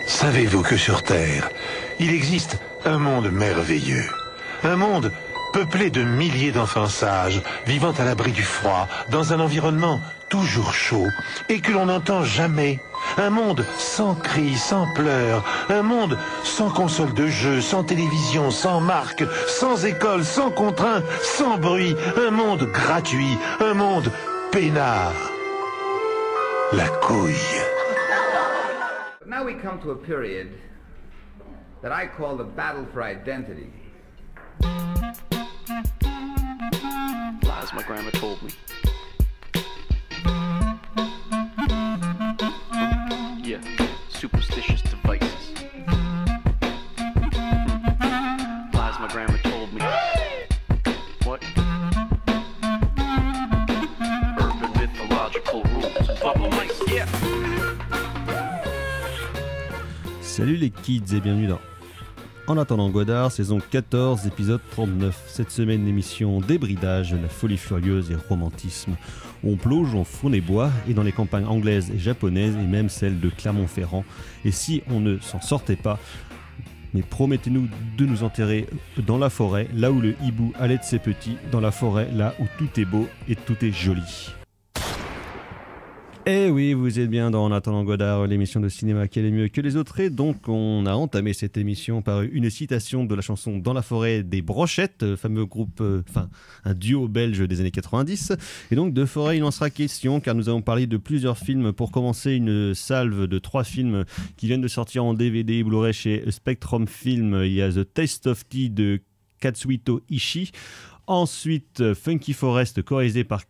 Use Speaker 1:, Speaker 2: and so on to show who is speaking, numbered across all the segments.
Speaker 1: Savez-vous que sur Terre, il existe un monde merveilleux, un monde peuplé de milliers d'enfants sages, vivant à l'abri du froid, dans un environnement toujours chaud, et que l'on n'entend jamais. Un monde sans cris, sans pleurs, un monde sans console de jeu, sans télévision, sans marque, sans école, sans contrainte, sans bruit, un monde gratuit, un monde peinard. La couille.
Speaker 2: Now we come to a period that I call the battle for identity.
Speaker 3: Lies my grandma told me. Yeah, superstitious devices. Lies my grandma told me. What? Urban mythological rules and bubble mice, yeah.
Speaker 4: Salut les kids et bienvenue dans En attendant Godard, saison 14, épisode 39. Cette semaine, l'émission Débridage, la folie furieuse et romantisme. On plonge en Fournes-et-Bois et dans les campagnes anglaises et japonaises et même celles de Clermont-Ferrand. Et si on ne s'en sortait pas, mais promettez-nous de nous enterrer dans la forêt, là où le hibou allait de ses petits, dans la forêt, là où tout est beau et tout est joli. Eh oui, vous êtes bien dans En attendant Godard, l'émission de cinéma qui allait mieux que les autres. Et donc, on a entamé cette émission par une citation de la chanson Dans la forêt des Brochettes, fameux groupe, un duo belge des années 90. Et donc, de forêt, il en sera question, car nous avons parlé de plusieurs films. Pour commencer, une salve de 3 films qui viennent de sortir en DVD et Blu-ray chez Spectrum Film. Il y a The Taste of Tea de Katsuhito Ishii. Ensuite, Funky Forest, co-réalisé par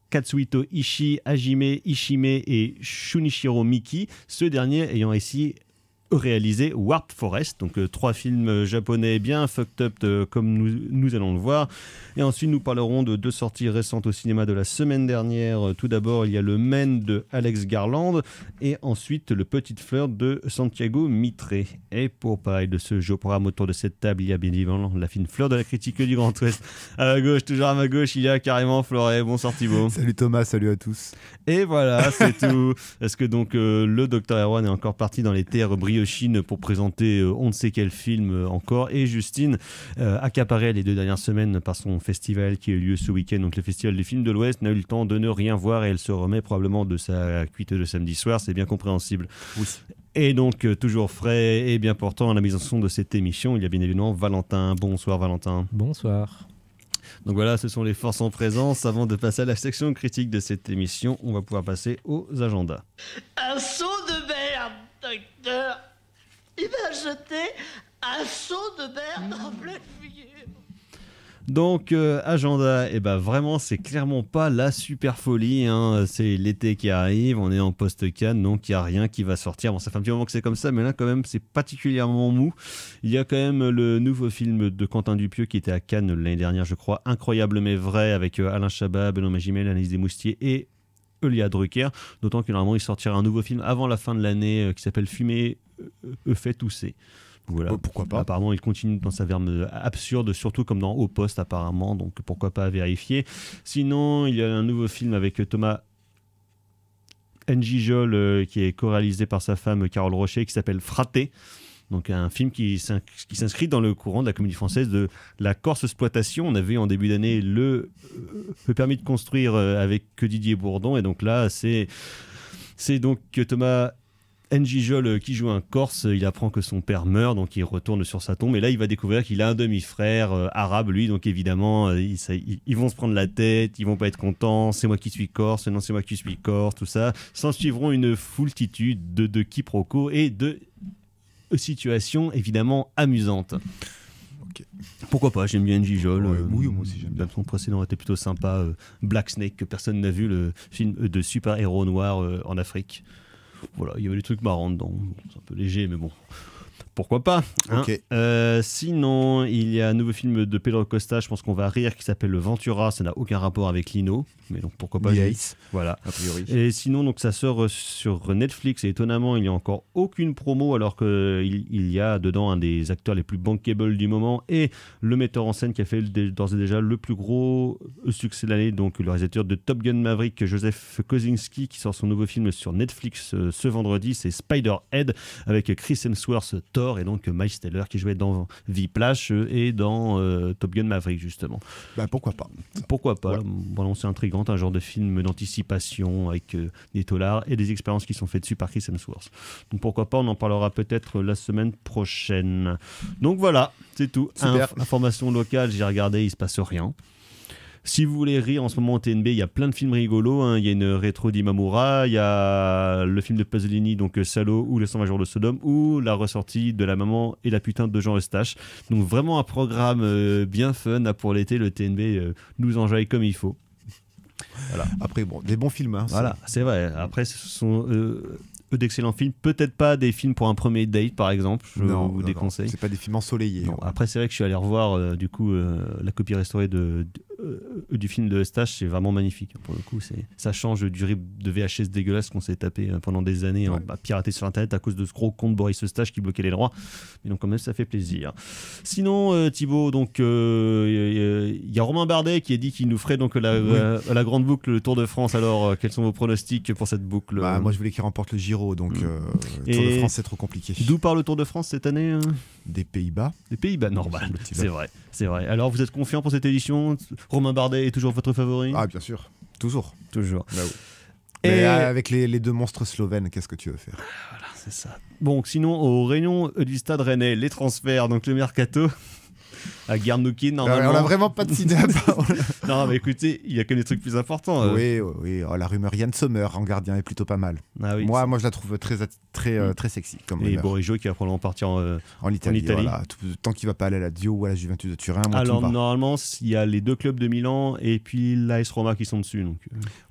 Speaker 4: Katsuhito Ishii, Hajime Ishime et Shunichiro Miki, ce dernier ayant ici réalisé Warp Forest, donc 3 films japonais bien fucked up comme nous allons le voir. Et ensuite nous parlerons de 2 sorties récentes au cinéma de la semaine dernière. Tout d'abord il y a Le Men de Alex Garland et ensuite Le Petite Fleur de Santiago Mitre. Et pour parler de ce jeu programme autour de cette table, il y a bien évidemment la fine fleur de la critique du Grand Ouest. À ma gauche, toujours à ma gauche, il y a carrément Floré. Bonsoir Thibaut.
Speaker 5: Salut Thomas, salut à tous.
Speaker 4: Et voilà, c'est tout. Est-ce que donc le Dr Erwan est encore parti dans les terres briochines pour présenter on ne sait quel film encore, et Justine, accaparée les 2 dernières semaines par son festival qui a eu lieu ce week-end, donc le Festival des films de l'Ouest, n'a eu le temps de ne rien voir et elle se remet probablement de sa cuite de samedi soir, c'est bien compréhensible. Oui. Et donc, toujours frais et bien portant à la mise en son de cette émission, il y a bien évidemment Valentin. Bonsoir Valentin.
Speaker 6: Bonsoir.
Speaker 4: Donc voilà, ce sont les forces en présence. Avant de passer à la section critique de cette émission, on va pouvoir passer aux agendas.
Speaker 7: Un seau de merde, docteur. Il m'a jeté un seau de merde en pleine figure.
Speaker 4: Donc, agenda, et vraiment, c'est clairement pas la super folie. Hein. C'est l'été qui arrive, on est en post-Cannes, donc il n'y a rien qui va sortir. Bon, ça fait un petit moment que c'est comme ça, mais là, quand même, c'est particulièrement mou. Il y a quand même le nouveau film de Quentin Dupieux qui était à Cannes l'année dernière, je crois, Incroyable mais vrai, avec Alain Chabat, Benoît Magimel, Anaïs Desmoustiers et Elia Drucker. D'autant que normalement, il sortira un nouveau film avant la fin de l'année qui s'appelle Fumer fait tousser. Voilà.
Speaker 5: Pourquoi pas.
Speaker 4: Apparemment, il continue dans sa verve absurde, surtout comme dans Au Poste apparemment, donc pourquoi pas vérifier. Sinon, il y a un nouveau film avec Thomas Njijol qui est co-réalisé par sa femme Carole Rocher qui s'appelle Fraté. Donc un film qui s'inscrit dans le courant de la comédie française de la Corse exploitation. On avait en début d'année le permis de construire avec Didier Bourdon, et donc là c'est donc Thomas Njijol qui joue un Corse. Il apprend que son père meurt, donc il retourne sur sa tombe, et là il va découvrir qu'il a un demi-frère arabe, lui, donc évidemment ils vont se prendre la tête, ils vont pas être contents, c'est moi qui suis Corse, non c'est moi qui suis Corse, tout ça. S'en suivront une foultitude de quiproquos et de situations évidemment amusantes.
Speaker 5: Okay.
Speaker 4: Pourquoi pas, j'aime bien Njijol.
Speaker 5: Oui, moi aussi j'aime bien.
Speaker 4: Son précédent était plutôt sympa. Black Snake, que personne n'a vu, le film de super-héros noirs en Afrique. Voilà, il y avait des trucs marrants dedans. C'est un peu léger, mais bon. pourquoi pas hein.
Speaker 5: Ok.
Speaker 4: Sinon, il y a un nouveau film de Pedro Costa, je pense qu'on va rire, qui s'appelle Ventura. Ça n'a aucun rapport avec Lino, mais donc pourquoi pas.
Speaker 5: Ni Ace,
Speaker 4: Voilà.
Speaker 5: a priori.
Speaker 4: Et sinon, donc ça sort sur Netflix et étonnamment, il n'y a encore aucune promo alors qu'il y a dedans un des acteurs les plus bankable du moment et le metteur en scène qui a fait d'ores et déjà le plus gros succès de l'année, donc le réalisateur de Top Gun Maverick, Joseph Kosinski, qui sort son nouveau film sur Netflix ce vendredi, c'est Spider-Head avec Chris Hemsworth, Thor, et donc Miles Teller qui jouait dans Whiplash et dans Top Gun Maverick justement.
Speaker 5: Bah pourquoi pas.
Speaker 4: Pourquoi pas,
Speaker 5: Ouais.
Speaker 4: bon, c'est intriguant, un genre de film d'anticipation avec des taulards et des expériences qui sont faites dessus par Chris Hemsworth. Donc pourquoi pas, on en parlera peut-être la semaine prochaine. Donc voilà, c'est tout.
Speaker 5: Super.
Speaker 4: Information locale, j'ai regardé, il se passe rien. Si vous voulez rire, en ce moment en TNB, il y a plein de films rigolos. Hein. Il y a une rétro d'Imamura, il y a le film de Pasolini, donc Salo ou Les 120 jours de Sodome, ou la ressortie de La maman et la putain de Jean Eustache. Donc vraiment un programme bien fun pour l'été. Le TNB nous enjaille comme il faut. Voilà.
Speaker 5: Après, bon, des bons films. Hein,
Speaker 4: Voilà, c'est vrai. Après, ce sont d'excellents films. Peut-être pas des films pour un premier date, par exemple. Je vous déconseille.
Speaker 5: C'est pas des films ensoleillés.
Speaker 4: Non, après, c'est vrai que je suis allé revoir du coup la copie restaurée du film de Eustache. C'est vraiment magnifique. Pour le coup, ça change du rip de VHS dégueulasse qu'on s'est tapé pendant des années, piraté sur Internet à cause de ce gros compte Boris Eustache qui bloquait les droits. Mais donc, quand même, ça fait plaisir. Sinon, Thibaut, donc il y a Romain Bardet qui a dit qu'il nous ferait donc la grande boucle, le Tour de France. Alors, quels sont vos pronostics pour cette boucle?
Speaker 5: Moi, je voulais qu'il remporte le Giro, donc le Tour de France, c'est trop compliqué.
Speaker 4: D'où part le Tour de France cette année?
Speaker 5: Des Pays-Bas.
Speaker 4: Des Pays-Bas, normal. C'est vrai. Alors, vous êtes confiant pour cette édition? Romain Bardet est toujours votre favori?
Speaker 5: Ah, bien sûr. Toujours.
Speaker 4: Toujours.
Speaker 5: Bah oui.
Speaker 4: Et
Speaker 5: Mais avec les deux monstres slovènes, qu'est-ce que tu veux faire?
Speaker 4: Voilà, c'est ça. Bon, sinon, aux réunions du Stade Rennais, les transferts, donc le mercato à Guernsey, normalement.
Speaker 5: On a vraiment pas de cinéma.
Speaker 4: Non, mais écoutez, il y a que des trucs plus importants.
Speaker 5: Oui. Oh, la rumeur Yann Sommer en gardien est plutôt pas mal.
Speaker 4: Ah, oui,
Speaker 5: moi, je la trouve très sexy comme
Speaker 4: et
Speaker 5: rumeur.
Speaker 4: Bourigeaud qui va probablement partir
Speaker 5: en Italie. Voilà. Tant qu'il va pas aller à la Dio ou à la Juventus de Turin, moi,
Speaker 4: alors
Speaker 5: tout me va.
Speaker 4: normalement, il y a les deux clubs de Milan et puis l'AS Roma qui sont dessus. Donc,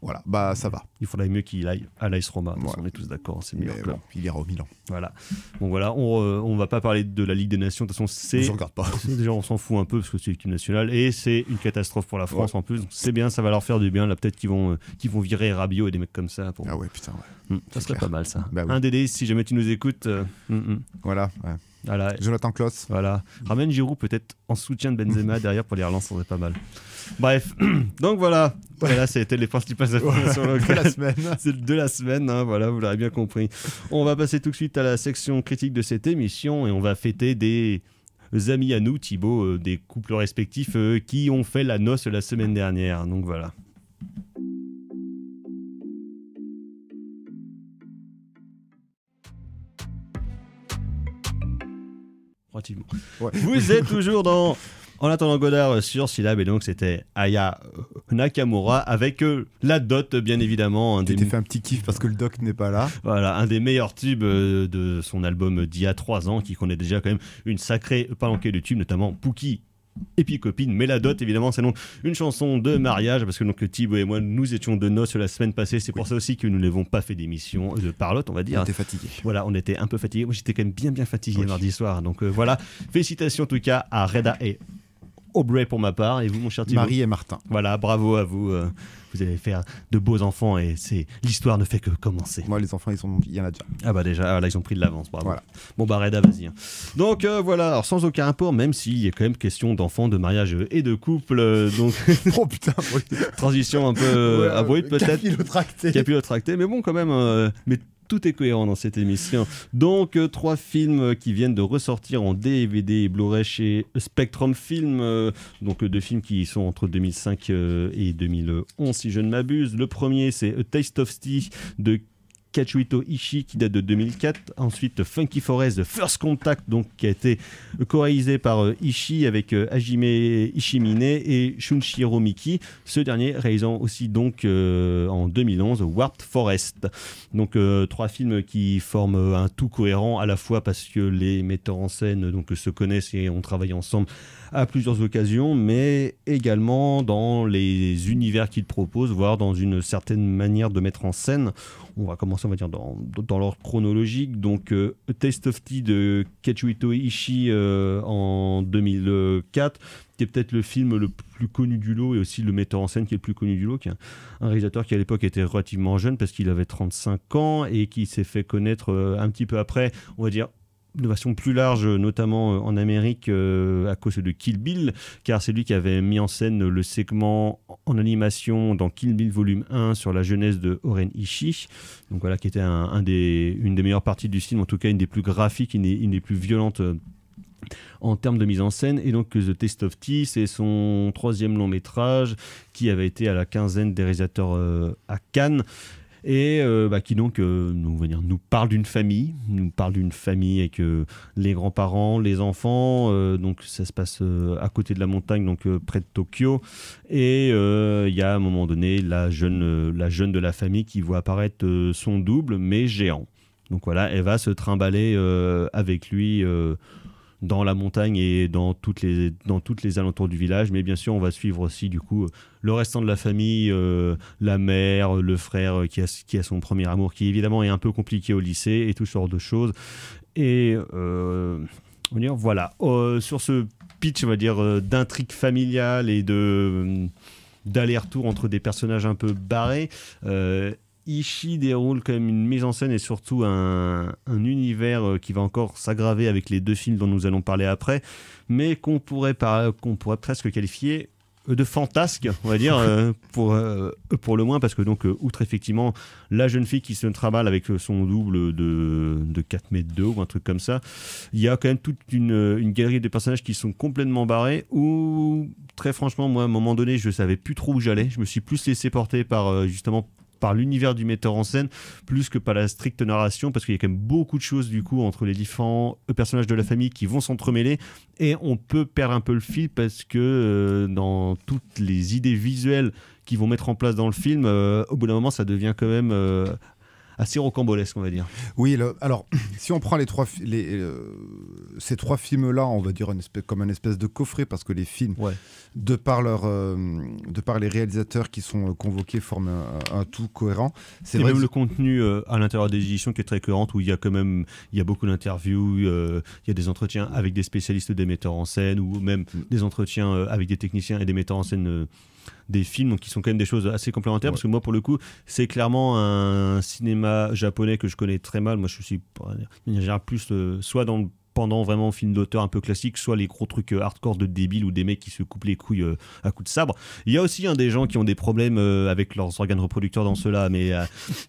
Speaker 5: voilà, bah ça va.
Speaker 4: Il faudrait mieux qu'il aille à l'AS Roma.
Speaker 5: Ouais.
Speaker 4: On est tous d'accord, c'est le meilleur club.
Speaker 5: Bon, il ira au Milan.
Speaker 4: Voilà. Bon voilà, on va pas parler de la Ligue des Nations. De toute façon,
Speaker 5: Je regarde pas.
Speaker 4: Déjà, on s'en fout un peu parce que c'est l'équipe nationale et c'est une catastrophe pour la France en plus. Donc, c'est bien, ça va leur faire du bien. Là, peut-être qu'ils vont virer Rabiot et des mecs comme ça.
Speaker 5: Ah ouais, putain. Ouais.
Speaker 4: Ça serait pas mal ça.
Speaker 5: Bah oui.
Speaker 4: Un Dédé, si jamais tu nous écoutes.
Speaker 5: Voilà. Ouais.
Speaker 4: Voilà.
Speaker 5: Jonathan Klaus.
Speaker 4: Voilà. Ramène Giroud peut-être en soutien de Benzema derrière pour les relances, ça serait pas mal. Bref, donc voilà. Là, c'était les principales informations
Speaker 5: de la semaine.
Speaker 4: C'est de la semaine, hein, voilà, vous l'aurez bien compris. On va passer tout de suite à la section critique de cette émission et on va fêter des amis à nous, Thibaut, des couples respectifs qui ont fait la noce la semaine dernière. Donc voilà. Relativement.
Speaker 5: Ouais.
Speaker 4: Vous êtes toujours dans En attendant Godard sur Syllab et donc c'était Aya Nakamura avec la dot bien évidemment.
Speaker 5: Tu t'es fait un petit kiff parce que le doc n'est pas là.
Speaker 4: Voilà, un des meilleurs tubes de son album d'il y a 3 ans qui connaît déjà quand même une sacrée palanquée de tubes, notamment Pookie et puis Copine. Mais la dot évidemment c'est donc une chanson de mariage parce que donc Thibaut et moi nous étions de noces la semaine passée, c'est pour ça aussi que nous n'avons pas fait d'émission de parlotte on va dire.
Speaker 5: On était fatigué.
Speaker 4: Voilà, on était un peu fatigué. Moi j'étais quand même bien fatigué mardi soir. Donc voilà, félicitations en tout cas à Reda et Aubrey pour ma part, et vous mon cher Thibaut.
Speaker 5: Marie et Martin. Voilà,
Speaker 4: bravo à vous. Vous allez faire de beaux enfants et l'histoire ne fait que commencer.
Speaker 5: Moi les enfants il y en a déjà.
Speaker 4: Ah bah déjà, là ils ont pris de l'avance, bravo.
Speaker 5: Voilà.
Speaker 4: Bon bah Reda, vas-y. Hein. Donc voilà, alors sans aucun rapport, même s'il y a quand même question d'enfants, de mariage et de couple, donc
Speaker 5: oh putain,
Speaker 4: transition un peu abrupte peut-être. Capillotracté, mais bon quand même, mais tout est cohérent dans cette émission. Donc 3 films qui viennent de ressortir en DVD et Blu-ray chez Spectrum Film. Donc 2 films qui sont entre 2005 et 2011 si je ne m'abuse. Le premier c'est A Taste of Tea de Katsuhito Ishii qui date de 2004. Ensuite Funky Forest The First Contact donc, qui a été co-réalisé par Ishii avec Hajime Ishimine et Shunshiro Miki. Ce dernier réalisant aussi donc en 2011 Warped Forest. Donc 3 films qui forment un tout cohérent à la fois parce que les metteurs en scène donc, se connaissent et ont travaillé ensemble à plusieurs occasions, mais également dans les univers qu'ils proposent, voire dans une certaine manière de mettre en scène. On va commencer commencer, on va dire, dans l'ordre chronologique. Donc, A Taste of Tea de Katsuhito Ishii en 2004, qui est peut-être le film le plus connu du lot et aussi le metteur en scène qui est le plus connu du lot, qui est un réalisateur qui à l'époque était relativement jeune parce qu'il avait 35 ans et qui s'est fait connaître un petit peu après, on va dire, de façon plus large, notamment en Amérique, à cause de Kill Bill, car c'est lui qui avait mis en scène le segment en animation dans Kill Bill volume 1 sur la jeunesse de Oren Ishii, donc voilà, qui était une des meilleures parties du film, en tout cas une des plus graphiques, une des plus violentes en termes de mise en scène. Et donc The Taste of Tea, c'est son 3e long métrage qui avait été à la quinzaine des réalisateurs à Cannes, et qui donc nous parle d'une famille, avec les grands-parents, les enfants, donc ça se passe à côté de la montagne, donc près de Tokyo, et il y a à un moment donné la jeune de la famille qui voit apparaître son double mais géant. Donc voilà, elle va se trimballer avec lui dans la montagne et dans toutes les alentours du village, mais bien sûr on va suivre aussi du coup le restant de la famille, la mère, le frère qui a son premier amour, qui évidemment est un peu compliqué au lycée, et tout ce genre de choses. Et on va dire, voilà, sur ce pitch, on va dire, d'intrigue familiale et d'aller-retour entre des personnages un peu barrés, Ishii déroule quand même une mise en scène et surtout un univers qui va encore s'aggraver avec les 2 films dont nous allons parler après, mais qu'on pourrait presque qualifier de fantasque, on va dire, pour le moins, parce que donc outre effectivement la jeune fille qui se trimballe avec son double de 4 mètres 2 ou un truc comme ça, il y a quand même toute une galerie de personnages qui sont complètement barrés, où très franchement moi à un moment donné je savais plus trop où j'allais, je me suis plus laissé porter par justement par l'univers du metteur en scène plus que par la stricte narration, parce qu'il y a quand même beaucoup de choses du coup entre les différents personnages de la famille qui vont s'entremêler, et on peut perdre un peu le fil parce que dans toutes les idées visuelles qu'ils vont mettre en place dans le film, au bout d'un moment ça devient quand même assez rocambolesque, on va dire.
Speaker 5: Oui, alors, si on prend ces 3 films-là, on va dire comme un espèce de coffret, parce que les films, de par les réalisateurs qui sont convoqués, forment un tout cohérent. C'est vrai, même
Speaker 4: le contenu à l'intérieur des éditions qui est très cohérent, où il y a beaucoup d'interviews, il y a des entretiens avec des spécialistes des metteurs en scène, ou même des entretiens avec des techniciens et des metteurs en scène des films, donc qui sont quand même des choses assez complémentaires, parce que moi pour le coup c'est clairement un cinéma japonais que je connais très mal. Moi je suis en général plus soit pendant vraiment film d'auteur un peu classique, soit les gros trucs hardcore de débiles ou des mecs qui se coupent les couilles à coups de sabre. Il y a aussi des gens qui ont des problèmes avec leurs organes reproducteurs dans cela, mais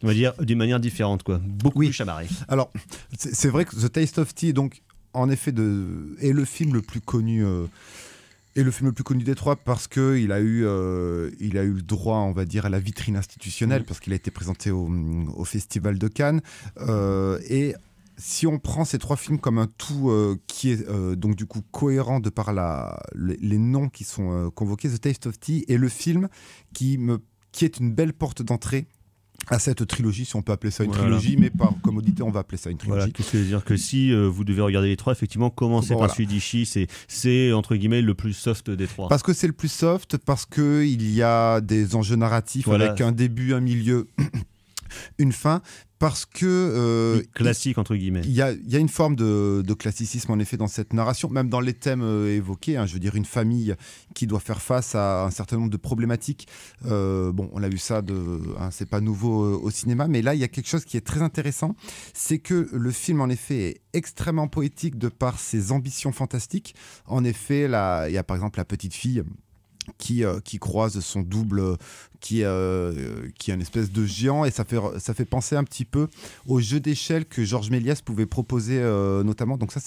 Speaker 4: on va dire d'une manière différente, quoi. Beaucoup plus chamarré.
Speaker 5: Alors c'est vrai que The Taste of Tea, donc en effet est le film le plus connu des 3, parce qu'il a eu le droit, on va dire, à la vitrine institutionnelle, parce qu'il a été présenté au Festival de Cannes. Et si on prend ces 3 films comme un tout qui est donc du coup cohérent de par les noms qui sont convoqués, The Taste of Tea est le film qui est une belle porte d'entrée à cette trilogie, si on peut appeler ça une trilogie, mais par commodité on va appeler ça une trilogie.
Speaker 4: Voilà, qu'est-ce que je veux dire, que si vous devez regarder les 3, effectivement commencez par celui d'Ishii, c'est entre guillemets le plus soft des 3.
Speaker 5: Parce que c'est le plus soft, parce qu'il y a des enjeux narratifs avec un début, un milieu, une fin, parce que
Speaker 4: classique entre guillemets.
Speaker 5: Il y a une forme de classicisme en effet dans cette narration, même dans les thèmes évoqués. Je veux dire, une famille qui doit faire face à un certain nombre de problématiques. On a vu ça, c'est pas nouveau au cinéma, mais là il y a quelque chose qui est très intéressant, c'est que le film en effet est extrêmement poétique de par ses ambitions fantastiques. En effet, il y a par exemple la petite fille qui croise son double qui est une espèce de géant, et ça fait penser un petit peu au jeu d'échelle que Georges Méliès pouvait proposer notamment. Donc ça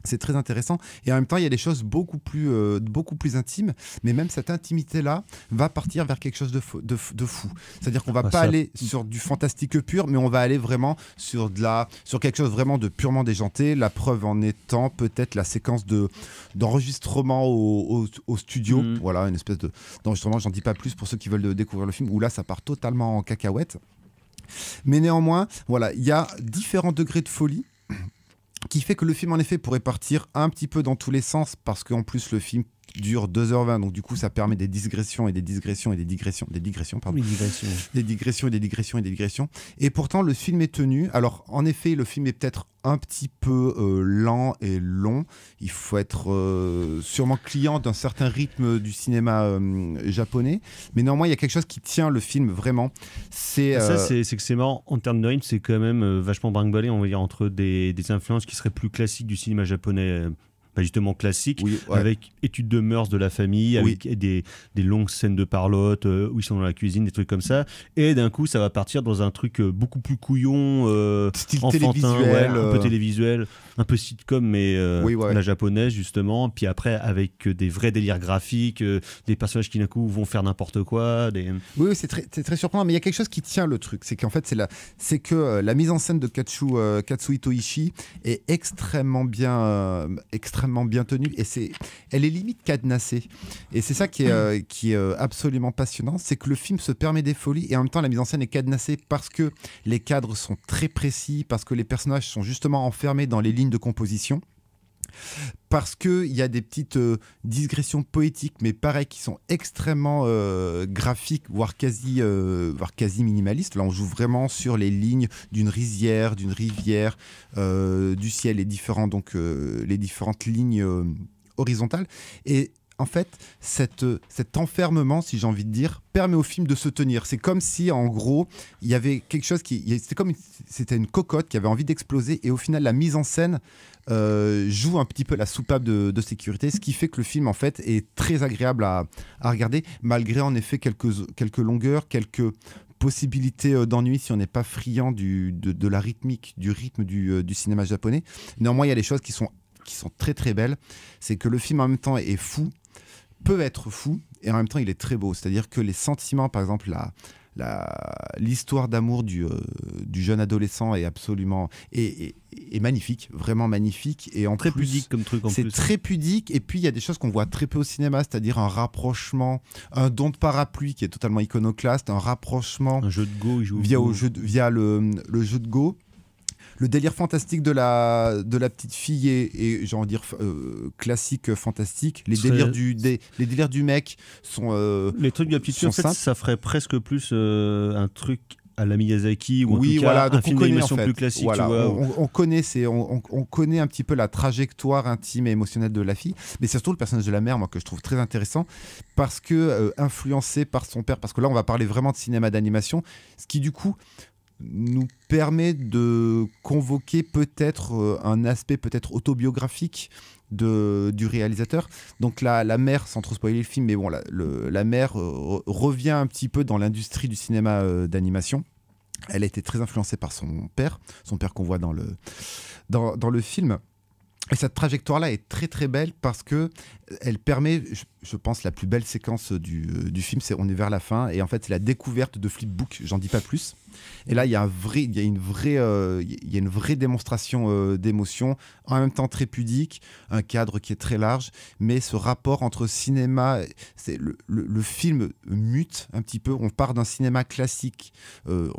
Speaker 5: c'est très intéressant, et en même temps il y a des choses beaucoup plus intimes, mais même cette intimité-là va partir vers quelque chose de fou. C'est-à-dire qu'on va pas aller sur du fantastique pur, mais on va aller vraiment sur quelque chose vraiment de purement déjanté. La preuve en étant peut-être la séquence d'enregistrement au studio. Voilà, une espèce d'enregistrement, j'en dis pas plus pour ceux qui veulent découvrir le film, où là ça part totalement en cacahuète. Mais néanmoins, voilà, il y a différents degrés de folie qui fait que le film en effet pourrait partir un petit peu dans tous les sens, parce qu'en plus le film dure 2h20, donc du coup ça permet des digressions et des digressions et des digressions, pardon.
Speaker 4: Oui, digression.
Speaker 5: Des digressions et des digressions et des digressions. Et pourtant le film est tenu. Alors en effet le film est peut-être un petit peu lent et long. Il faut être sûrement client d'un certain rythme du cinéma japonais, mais néanmoins il y a quelque chose qui tient le film vraiment. C'est
Speaker 4: que c'est marrant en termes de rythme, c'est quand même vachement brinque-ballé, on va dire, entre des influences qui seraient plus classiques du cinéma japonais. Justement classique,
Speaker 5: Oui, ouais.
Speaker 4: avec études de mœurs de la famille,
Speaker 5: Oui.
Speaker 4: avec des longues scènes de parlotte où ils sont dans la cuisine, des trucs comme ça. Et d'un coup, ça va partir dans un truc beaucoup plus couillon,
Speaker 5: Style
Speaker 4: enfantin,
Speaker 5: télévisuel,
Speaker 4: un peu télévisuel, un peu sitcom, mais
Speaker 5: Oui, ouais.
Speaker 4: la japonaise justement. Puis après, avec des vrais délires graphiques, des personnages qui d'un coup vont faire n'importe quoi.
Speaker 5: Oui, c'est très surprenant, mais il y a quelque chose qui tient le truc. C'est qu'en fait, c'est que la mise en scène de Katsuhito Ishii est extrêmement bien tenue, et elle est limite cadenassée. Et c'est ça qui est absolument passionnant, c'est que le film se permet des folies, et en même temps, la mise en scène est cadenassée parce que les cadres sont très précis, parce que les personnages sont justement enfermés dans les lignes de composition. Parce qu'il y a des petites digressions poétiques, mais pareil, qui sont extrêmement graphiques, voire quasi minimalistes. Là, on joue vraiment sur les lignes d'une rizière, d'une rivière, du ciel, les différentes lignes horizontales. Et en fait, cet enfermement, si j'ai envie de dire, permet au film de se tenir. C'est comme si, en gros, il y avait quelque chose c'était une cocotte qui avait envie d'exploser, et au final, la mise en scène joue un petit peu la soupape de sécurité, ce qui fait que le film, en fait, est très agréable à regarder, malgré, en effet, quelques longueurs, quelques possibilités d'ennui si on n'est pas friand de la rythmique, du rythme du cinéma japonais. Néanmoins, il y a des choses qui sont très très belles. C'est que le film, en même temps, est fou, peut être fou, et en même temps il est très beau. C'est-à-dire que les sentiments, par exemple l'histoire d'amour du jeune adolescent est absolument est magnifique, vraiment magnifique, et en
Speaker 4: Très
Speaker 5: plus,
Speaker 4: pudique comme truc en
Speaker 5: c'est
Speaker 4: plus.
Speaker 5: très pudique. Et puis il y a des choses qu'on voit très peu au cinéma, c'est-à-dire un rapprochement, un don de parapluie qui est totalement iconoclaste, un rapprochement
Speaker 4: Un jeu de Go, il joue
Speaker 5: via
Speaker 4: au Go.
Speaker 5: via le jeu de Go. Le délire fantastique de la petite fille est j'ai envie de dire classique, fantastique. Les délires du mec sont
Speaker 4: Les trucs de la petite fille, en fait,
Speaker 5: simples.
Speaker 4: ça ferait presque plus un truc à la Miyazaki, ou en
Speaker 5: Oui,
Speaker 4: tout cas
Speaker 5: voilà,
Speaker 4: un
Speaker 5: donc
Speaker 4: film
Speaker 5: on connaît,
Speaker 4: d'animation
Speaker 5: en fait.
Speaker 4: plus classique.
Speaker 5: Voilà,
Speaker 4: Tu vois,
Speaker 5: on connaît un petit peu la trajectoire intime et émotionnelle de la fille, mais c'est surtout le personnage de la mère, moi, que je trouve très intéressant, parce que influencé par son père, parce que là on va parler vraiment de cinéma d'animation, ce qui du coup nous permet de convoquer peut-être un aspect peut-être autobiographique du réalisateur. Donc la mère, sans trop spoiler le film, mais bon, la mère revient un petit peu dans l'industrie du cinéma d'animation. Elle a été très influencée par son père qu'on voit dans le film. Et cette trajectoire-là est très très belle parce que elle permet, je pense, la plus belle séquence du film, on est vers la fin, et en fait c'est la découverte de Flipbook, j'en dis pas plus. Et là il y a une vraie démonstration d'émotion, en même temps très pudique, un cadre qui est très large, mais ce rapport entre cinéma, c'est le film mute un petit peu. On part d'un cinéma classique, un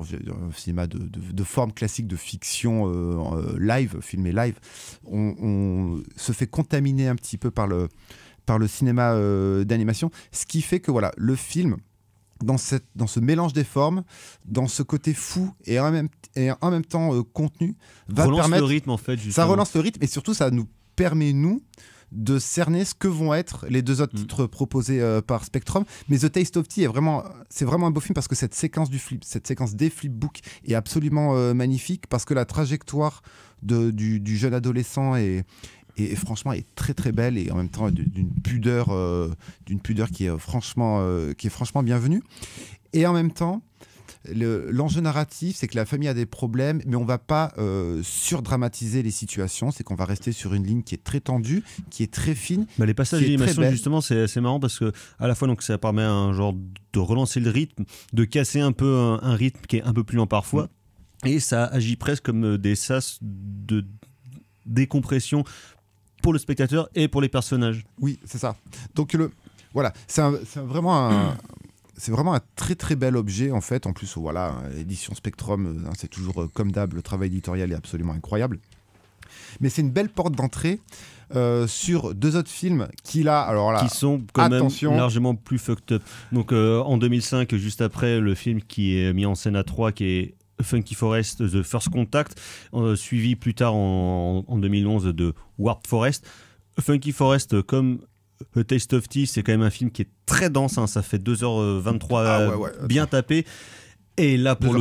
Speaker 5: cinéma de forme classique de fiction live, filmé live. On se fait contaminer un petit peu par le cinéma d'animation, ce qui fait que voilà, le film, dans ce mélange des formes, dans ce côté fou et en même temps contenu, va
Speaker 4: relance
Speaker 5: permettre...
Speaker 4: le rythme, en fait.
Speaker 5: Ça
Speaker 4: justement.
Speaker 5: relance le rythme, et surtout ça nous permet, nous, de cerner ce que vont être les deux autres titres proposés par Spectrum. Mais The Taste of Tea c'est vraiment un beau film, parce que cette séquence des flipbooks est absolument magnifique, parce que la trajectoire du jeune adolescent est franchement est très très belle, et en même temps d'une pudeur qui est franchement bienvenue. Et en même temps, l'enjeu narratif, c'est que la famille a des problèmes, mais on va pas surdramatiser les situations. C'est qu'on va rester sur une ligne qui est très tendue, qui est très fine.
Speaker 4: Les passages
Speaker 5: qui est très
Speaker 4: d'animation,
Speaker 5: belle.
Speaker 4: justement, c'est assez marrant, parce que à la fois donc ça permet un genre de relancer le rythme, de casser un peu un rythme qui est un peu plus lent parfois, et ça agit presque comme des sas de décompression pour le spectateur et pour les personnages.
Speaker 5: Oui, c'est ça. Donc voilà, c'est vraiment un très très bel objet, en fait. En plus, voilà, l'édition Spectrum, c'est toujours comme d'hab, le travail éditorial est absolument incroyable. Mais c'est une belle porte d'entrée sur 2 autres films qu'il a. Alors là,
Speaker 4: qui sont quand
Speaker 5: attention.
Speaker 4: même largement plus fucked up. Donc en 2005, juste après le film qui est mis en scène à 3, qui est Funky Forest, The First Contact, suivi plus tard en 2011 de Warp Forest. Funky Forest, comme A Taste of Tea, c'est quand même un film qui est très dense, hein, ça fait 2h23 bien tapé. Et là, pour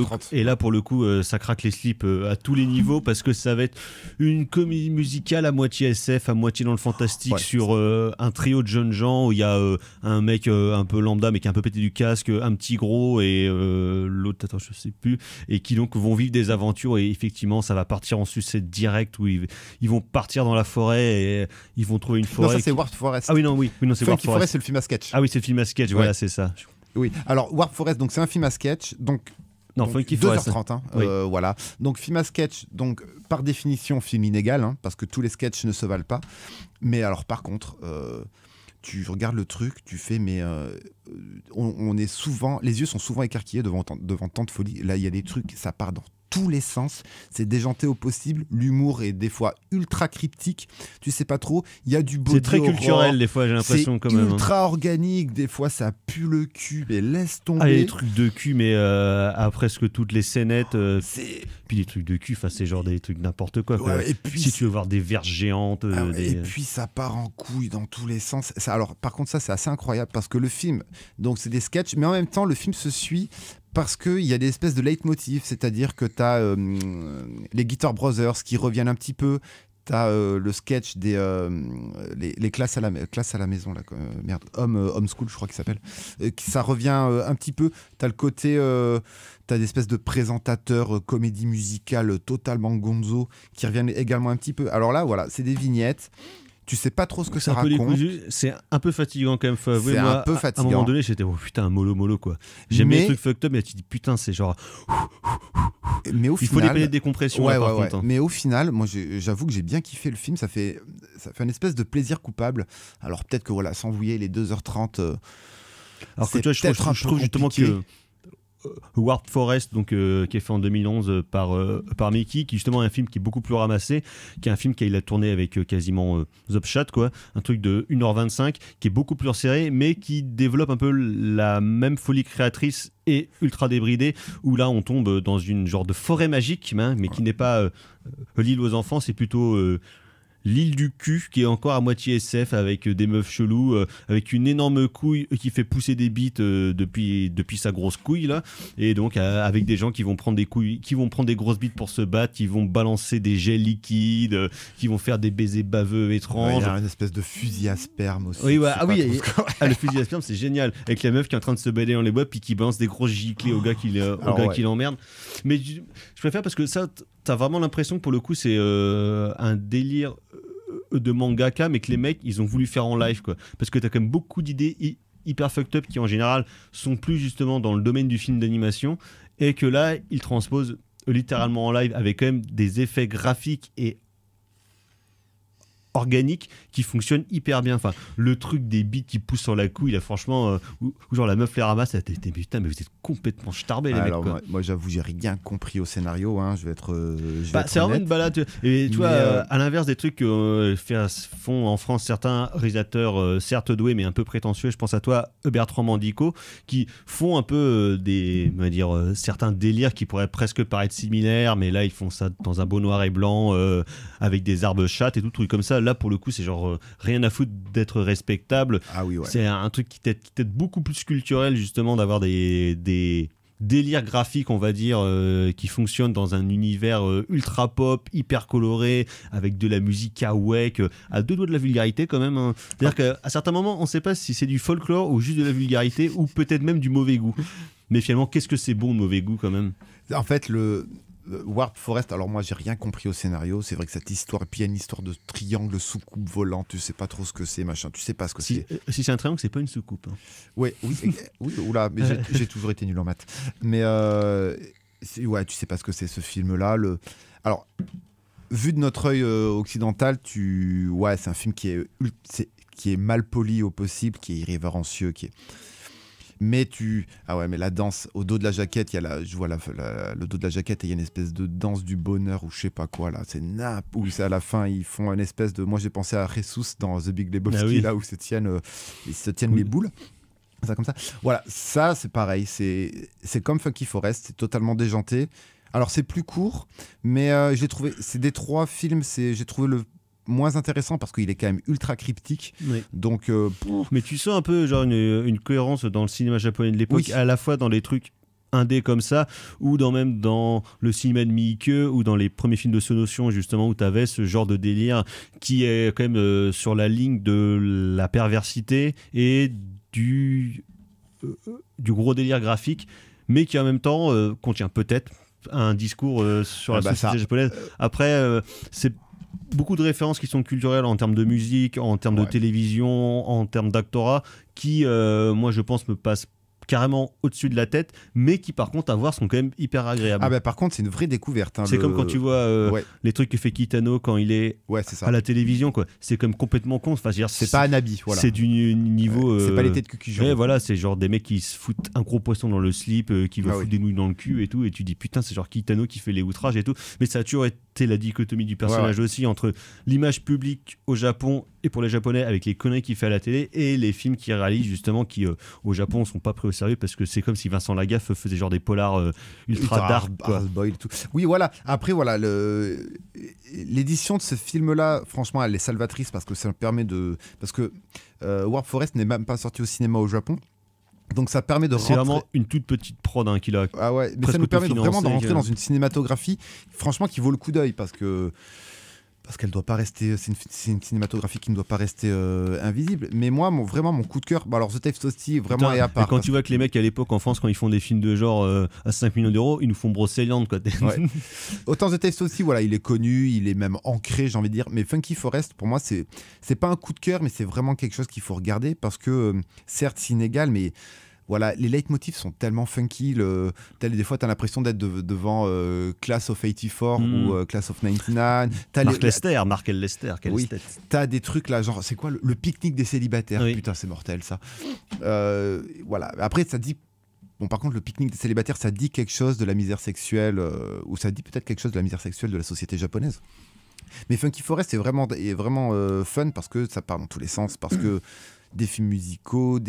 Speaker 4: le coup, ça craque les slips à tous les niveaux, parce que ça va être une comédie musicale à moitié SF, à moitié dans le fantastique, sur un trio de jeunes gens où il y a un mec un peu lambda mais qui est un peu pété du casque, un petit gros et l'autre, attends, je sais plus, et qui donc vont vivre des aventures, et effectivement ça va partir en sucette direct où ils vont partir dans la forêt et ils vont trouver une forêt.
Speaker 5: Non, ça c'est Warp Forest.
Speaker 4: Ah oui, non, c'est
Speaker 5: Funky Forest, c'est le film à sketch.
Speaker 4: Ah oui, c'est le film à sketch, voilà, c'est ça.
Speaker 5: Oui, alors Warp Forest, donc c'est un film à sketch, donc
Speaker 4: Funky
Speaker 5: 2h30, hein,
Speaker 4: oui.
Speaker 5: voilà. Donc film à sketch, donc par définition film inégal, hein, parce que tous les sketchs ne se valent pas. Mais alors par contre, tu regardes le truc, tu fais, mais on est souvent, les yeux sont souvent écarquillés devant tant de folie. Là, il y a des trucs, ça part dans tous les sens, c'est déjanté au possible, l'humour est des fois ultra cryptique, tu sais pas trop, il y a du body
Speaker 4: c'est très
Speaker 5: horror,
Speaker 4: culturel des fois, j'ai l'impression,
Speaker 5: c'est
Speaker 4: quand même,
Speaker 5: ultra organique, des fois ça pue le cul, mais laisse tomber.
Speaker 4: Ah, il y a des trucs de cul, mais à presque toutes les scénettes, puis des trucs de cul, c'est genre des trucs n'importe quoi, quoi.
Speaker 5: Ouais, et puis
Speaker 4: si tu veux voir des verges géantes,
Speaker 5: et puis ça part en couille dans tous les sens. Alors par contre ça c'est assez incroyable, parce que le film, donc c'est des sketchs, mais en même temps le film se suit parce qu'il y a des espèces de leitmotiv, c'est-à-dire que tu as les Guitar Brothers qui reviennent un petit peu, tu as le sketch des les classes à la maison, là, merde, Homeschool je crois qu'il s'appelle, ça revient un petit peu, tu as le côté, tu as des espèces de présentateurs comédie musicale totalement gonzo qui reviennent également un petit peu. Alors là voilà, c'est des vignettes. Tu sais pas trop ce que ça raconte.
Speaker 4: C'est un peu fatigant quand même.
Speaker 5: C'est un peu fatigant.
Speaker 4: À un moment donné, j'étais putain, mollo quoi. J'aime bien les trucs fucked up, mais tu te dis putain, c'est genre.
Speaker 5: Mais au
Speaker 4: il faut des palettes de décompression par contre. Hein.
Speaker 5: Mais au final, moi j'avoue que j'ai bien kiffé le film. Ça fait un espèce de plaisir coupable. Alors peut-être que voilà, s'envouiller les 2h30.
Speaker 4: Alors que tu vois, je trouve justement que Warp Forest, donc, qui est fait en 2011 par Mickey, qui est justement un film qui est beaucoup plus ramassé, qui est un film qu'il a tourné avec quasiment Zopchat, quoi, un truc de 1h25 qui est beaucoup plus resserré, mais qui développe un peu la même folie créatrice et ultra débridée, où là on tombe dans une genre de forêt magique, hein, mais qui n'est pas l'île aux enfants, c'est plutôt l'île du cul, qui est encore à moitié SF, avec des meufs chelous, avec une énorme couille qui fait pousser des bites depuis sa grosse couille là, et donc avec des gens qui vont prendre des couilles, qui vont prendre des grosses bites pour se battre, qui vont balancer des jets liquides, qui vont faire des baisers baveux étranges.
Speaker 5: Il y a une espèce de fusil à sperme aussi.
Speaker 4: Oui, le fusil à sperme c'est génial, avec la meuf qui est en train de se balader dans les bois puis qui balance des grosses giclées au gars qui l'emmerde. Mais je préfère parce que ça, t'as vraiment l'impression que pour le coup c'est un délire de mangaka, mais que les mecs ils ont voulu faire en live, quoi, parce que t'as quand même beaucoup d'idées hyper fucked up qui en général sont plus justement dans le domaine du film d'animation, et que là ils transposent littéralement en live avec quand même des effets graphiques et organique qui fonctionne hyper bien. Enfin, le truc des beats qui poussent sur la couille, là, franchement, où genre la meuf les ramasse, t'es putain, mais vous êtes complètement starbés, les mecs. Quoi.
Speaker 5: Moi, j'avoue, j'ai rien compris au scénario, hein, je vais être.
Speaker 4: C'est vraiment une balade. Et tu vois, à l'inverse des trucs que font en France certains réalisateurs, certes doués, mais un peu prétentieux, je pense à toi, Bertrand Mandico, qui font un peu certains délires qui pourraient presque paraître similaires, mais là, ils font ça dans un beau noir et blanc, avec des arbres chattes et tout, trucs comme ça. Là, pour le coup, c'est genre rien à foutre d'être respectable.
Speaker 5: Ah oui, ouais.
Speaker 4: C'est un truc qui t'aide beaucoup plus culturel, justement, d'avoir des délires graphiques, on va dire, qui fonctionnent dans un univers ultra pop, hyper coloré, avec de la musique kawaii, à deux doigts de la vulgarité quand même. Hein. C'est-à-dire qu'à certains moments, on ne sait pas si c'est du folklore ou juste de la vulgarité, ou peut-être même du mauvais goût. Mais finalement, qu'est-ce que c'est bon de mauvais goût quand même ?
Speaker 5: En fait, le Warp Forest, alors moi j'ai rien compris au scénario, c'est vrai que cette histoire, et puis il y a une histoire de triangle soucoupe volant, tu sais pas trop ce que c'est, machin, tu sais pas ce que c'est.
Speaker 4: Si c'est un triangle, c'est pas une soucoupe. Hein.
Speaker 5: Oui, oula, mais j'ai toujours été nul en maths. Mais ouais, tu sais pas ce que c'est ce film-là. Alors, vu de notre œil occidental, c'est un film qui est mal poli au possible, qui est irrévérencieux, Mais mais la danse au dos de la jaquette, je vois le dos de la jaquette et il y a une espèce de danse du bonheur ou je sais pas quoi là, c'est où c'est à la fin ils font une espèce de, moi j'ai pensé à Jesus dans The Big Lebowski là où ils se tiennent les boules. Ça comme ça. Voilà, ça c'est pareil, c'est comme Funky Forest, c'est totalement déjanté. Alors c'est plus court, mais j'ai trouvé, c'est des 3 films, j'ai trouvé le moins intéressant parce qu'il est quand même ultra cryptique.
Speaker 4: Oui.
Speaker 5: Donc,
Speaker 4: mais tu sens un peu genre une cohérence dans le cinéma japonais de l'époque, à la fois dans les trucs indé comme ça, ou même dans le cinéma de Miike, ou dans les premiers films de Sonotion, justement, où tu avais ce genre de délire qui est quand même sur la ligne de la perversité et du gros délire graphique, mais qui en même temps contient peut-être un discours sur la société japonaise. Après, c'est beaucoup de références qui sont culturelles en termes de musique, en termes de télévision, en termes d'actorat, qui, moi, je pense, me passent carrément au-dessus de la tête, mais qui par contre à voir sont quand même hyper agréables.
Speaker 5: Ah bah par contre c'est une vraie découverte. Hein,
Speaker 4: c'est comme quand tu vois les trucs que fait Kitano quand il est à la télévision, quoi. C'est comme complètement con. Enfin, c'est
Speaker 5: pas Anabi, voilà.
Speaker 4: C'est du niveau.
Speaker 5: C'est pas les têtes Kukujiro.
Speaker 4: Ouais, voilà, c'est genre des mecs qui se foutent un gros poisson dans le slip, qui veulent foutre des nouilles dans le cul et tout, et tu dis putain c'est genre Kitano qui fait les outrages et tout. Mais ça a toujours été la dichotomie du personnage aussi entre l'image publique au Japon et pour les Japonais avec les conneries qu'il fait à la télé et les films qu'il réalise justement qui au Japon sont pas pris au sérieux parce que c'est comme si Vincent Lagaffe faisait genre des polars ultra dark
Speaker 5: boy, tout. Oui voilà, après voilà l'édition de ce film là franchement elle est salvatrice parce que ça permet parce que Warp Forest n'est même pas sorti au cinéma au Japon. Donc ça permet de rentrer...
Speaker 4: C'est vraiment une toute petite prod qu'il a.
Speaker 5: Ah ouais, mais ça nous permet vraiment de rentrer dans une cinématographie franchement qui vaut le coup d'œil parce qu'elle doit pas rester, c'est une cinématographie qui ne doit pas rester invisible. Mais moi, vraiment, mon coup de cœur, alors The Taste aussi, vraiment est à part.
Speaker 4: Et quand tu vois que les mecs à l'époque en France, quand ils font des films de genre à 5 millions d'euros, ils nous font Brocéliande, quoi.
Speaker 5: Autant The Taste aussi, voilà, il est connu, il est même ancré, j'ai envie de dire. Mais Funky Forest, pour moi, c'est pas un coup de cœur, mais c'est vraiment quelque chose qu'il faut regarder parce que, certes, c'est inégal, mais. Voilà, les leitmotifs sont tellement funky. Des fois, tu as l'impression d'être devant Class of 84 ou Class of 99.
Speaker 4: Mark Lester, quelle esthète.
Speaker 5: Tu as des trucs là, genre, c'est quoi le pique-nique des célibataires? Putain, c'est mortel ça. Voilà, après, ça dit. Bon, par contre, le pique-nique des célibataires, ça dit quelque chose de la misère sexuelle, ou ça dit peut-être quelque chose de la misère sexuelle de la société japonaise. Mais Funky Forest est vraiment fun parce que ça part dans tous les sens, parce que des films musicaux,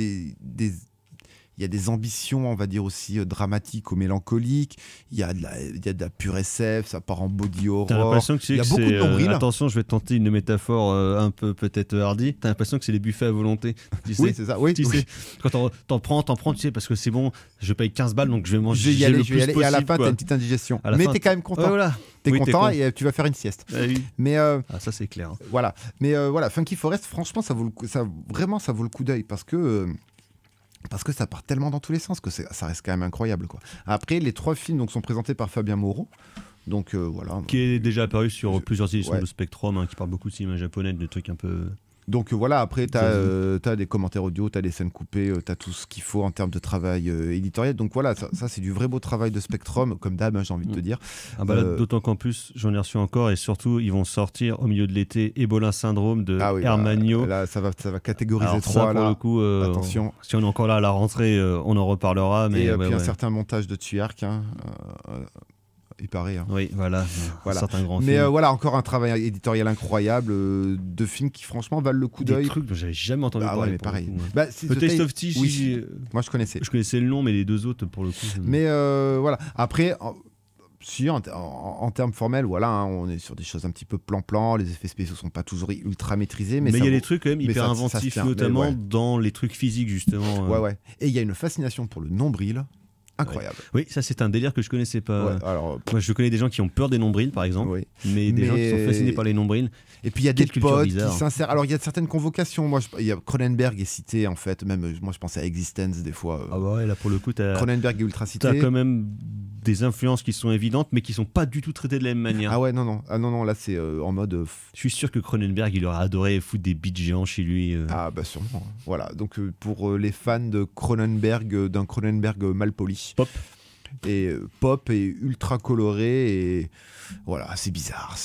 Speaker 5: il y a des ambitions, on va dire aussi dramatiques ou mélancoliques. Il y a de la pure SF, ça part en body horror.
Speaker 4: T'as l'impression que
Speaker 5: il y a beaucoup de nombril.
Speaker 4: Attention, je vais tenter une métaphore un peu peut-être hardy. T'as l'impression que c'est les buffets à volonté. Tu sais,
Speaker 5: oui, c'est ça. Oui,
Speaker 4: tu sais, quand t'en prends, tu sais, parce que c'est bon, je paye 15 balles, donc je vais manger.
Speaker 5: Je vais y aller,
Speaker 4: possible,
Speaker 5: et à la fin, t'as une petite indigestion. Mais t'es quand même content. T'es content et tu vas faire une sieste. Mais
Speaker 4: ça c'est clair.
Speaker 5: Voilà. Mais voilà, Funky Forest, franchement, ça vaut le coup d'œil parce que ça part tellement dans tous les sens que ça reste quand même incroyable, quoi. Après, les 3 films sont présentés par Fabien Moreau. Donc voilà.
Speaker 4: Qui est déjà apparu sur plusieurs éditions de Spectrum, qui parle beaucoup de cinéma japonais, de trucs un peu.
Speaker 5: Donc voilà, après, t'as des commentaires audio, t'as des scènes coupées, t'as tout ce qu'il faut en termes de travail éditorial. Donc voilà, ça c'est du vrai beau travail de Spectrum, comme d'hab, j'ai envie de te dire.
Speaker 4: D'autant qu'en plus, j'en ai reçu encore, et surtout, ils vont sortir au milieu de l'été Ebola Syndrome de Hermanio.
Speaker 5: Là, ça va catégoriser. Alors, 3
Speaker 4: ça, pour le coup,
Speaker 5: attention.
Speaker 4: Si on est encore là à la rentrée, on en reparlera. Mais,
Speaker 5: et puis un certain montage de Tuyark. Il paraît.
Speaker 4: Oui, voilà. Certains grands
Speaker 5: mais
Speaker 4: films.
Speaker 5: Voilà, encore un travail éditorial incroyable, de films qui franchement valent le coup d'œil.
Speaker 4: Des trucs dont j'avais jamais entendu parler.
Speaker 5: Mais pareil.
Speaker 4: The Taste of Tea,
Speaker 5: oui, moi je connaissais.
Speaker 4: Je connaissais le nom, mais les 2 autres pour le coup.
Speaker 5: Mais voilà. Après, en termes formels, voilà, on est sur des choses un petit peu plan-plan. Les effets spéciaux sont pas toujours ultra maîtrisés, mais il
Speaker 4: y a des trucs quand même hyper inventifs, notamment dans les trucs physiques justement.
Speaker 5: Ouais. Et il y a une fascination pour le nombril. Incroyable.
Speaker 4: Oui, ça c'est un délire que je connaissais pas.
Speaker 5: Alors,
Speaker 4: moi je connais des gens qui ont peur des nombrils par exemple, mais des gens qui sont fascinés par les nombrils.
Speaker 5: Et puis il y a des potes qui s'insèrent. Alors il y a certaines convocations. Moi, il y a Cronenberg est cité en fait. Même moi je pensais à Existence des fois.
Speaker 4: Ah ouais, là pour le coup
Speaker 5: Cronenberg est ultra cité.
Speaker 4: T'as quand même des influences qui sont évidentes, mais qui sont pas du tout traitées de la même manière.
Speaker 5: Ah ouais, non, là c'est en mode.
Speaker 4: Je suis sûr que Cronenberg il aurait adoré foutre des beats géants chez lui.
Speaker 5: Ah bah sûrement. Voilà. Donc pour les fans de Cronenberg, d'un Cronenberg mal poli. Pop et ultra coloré et voilà, c'est bizarre.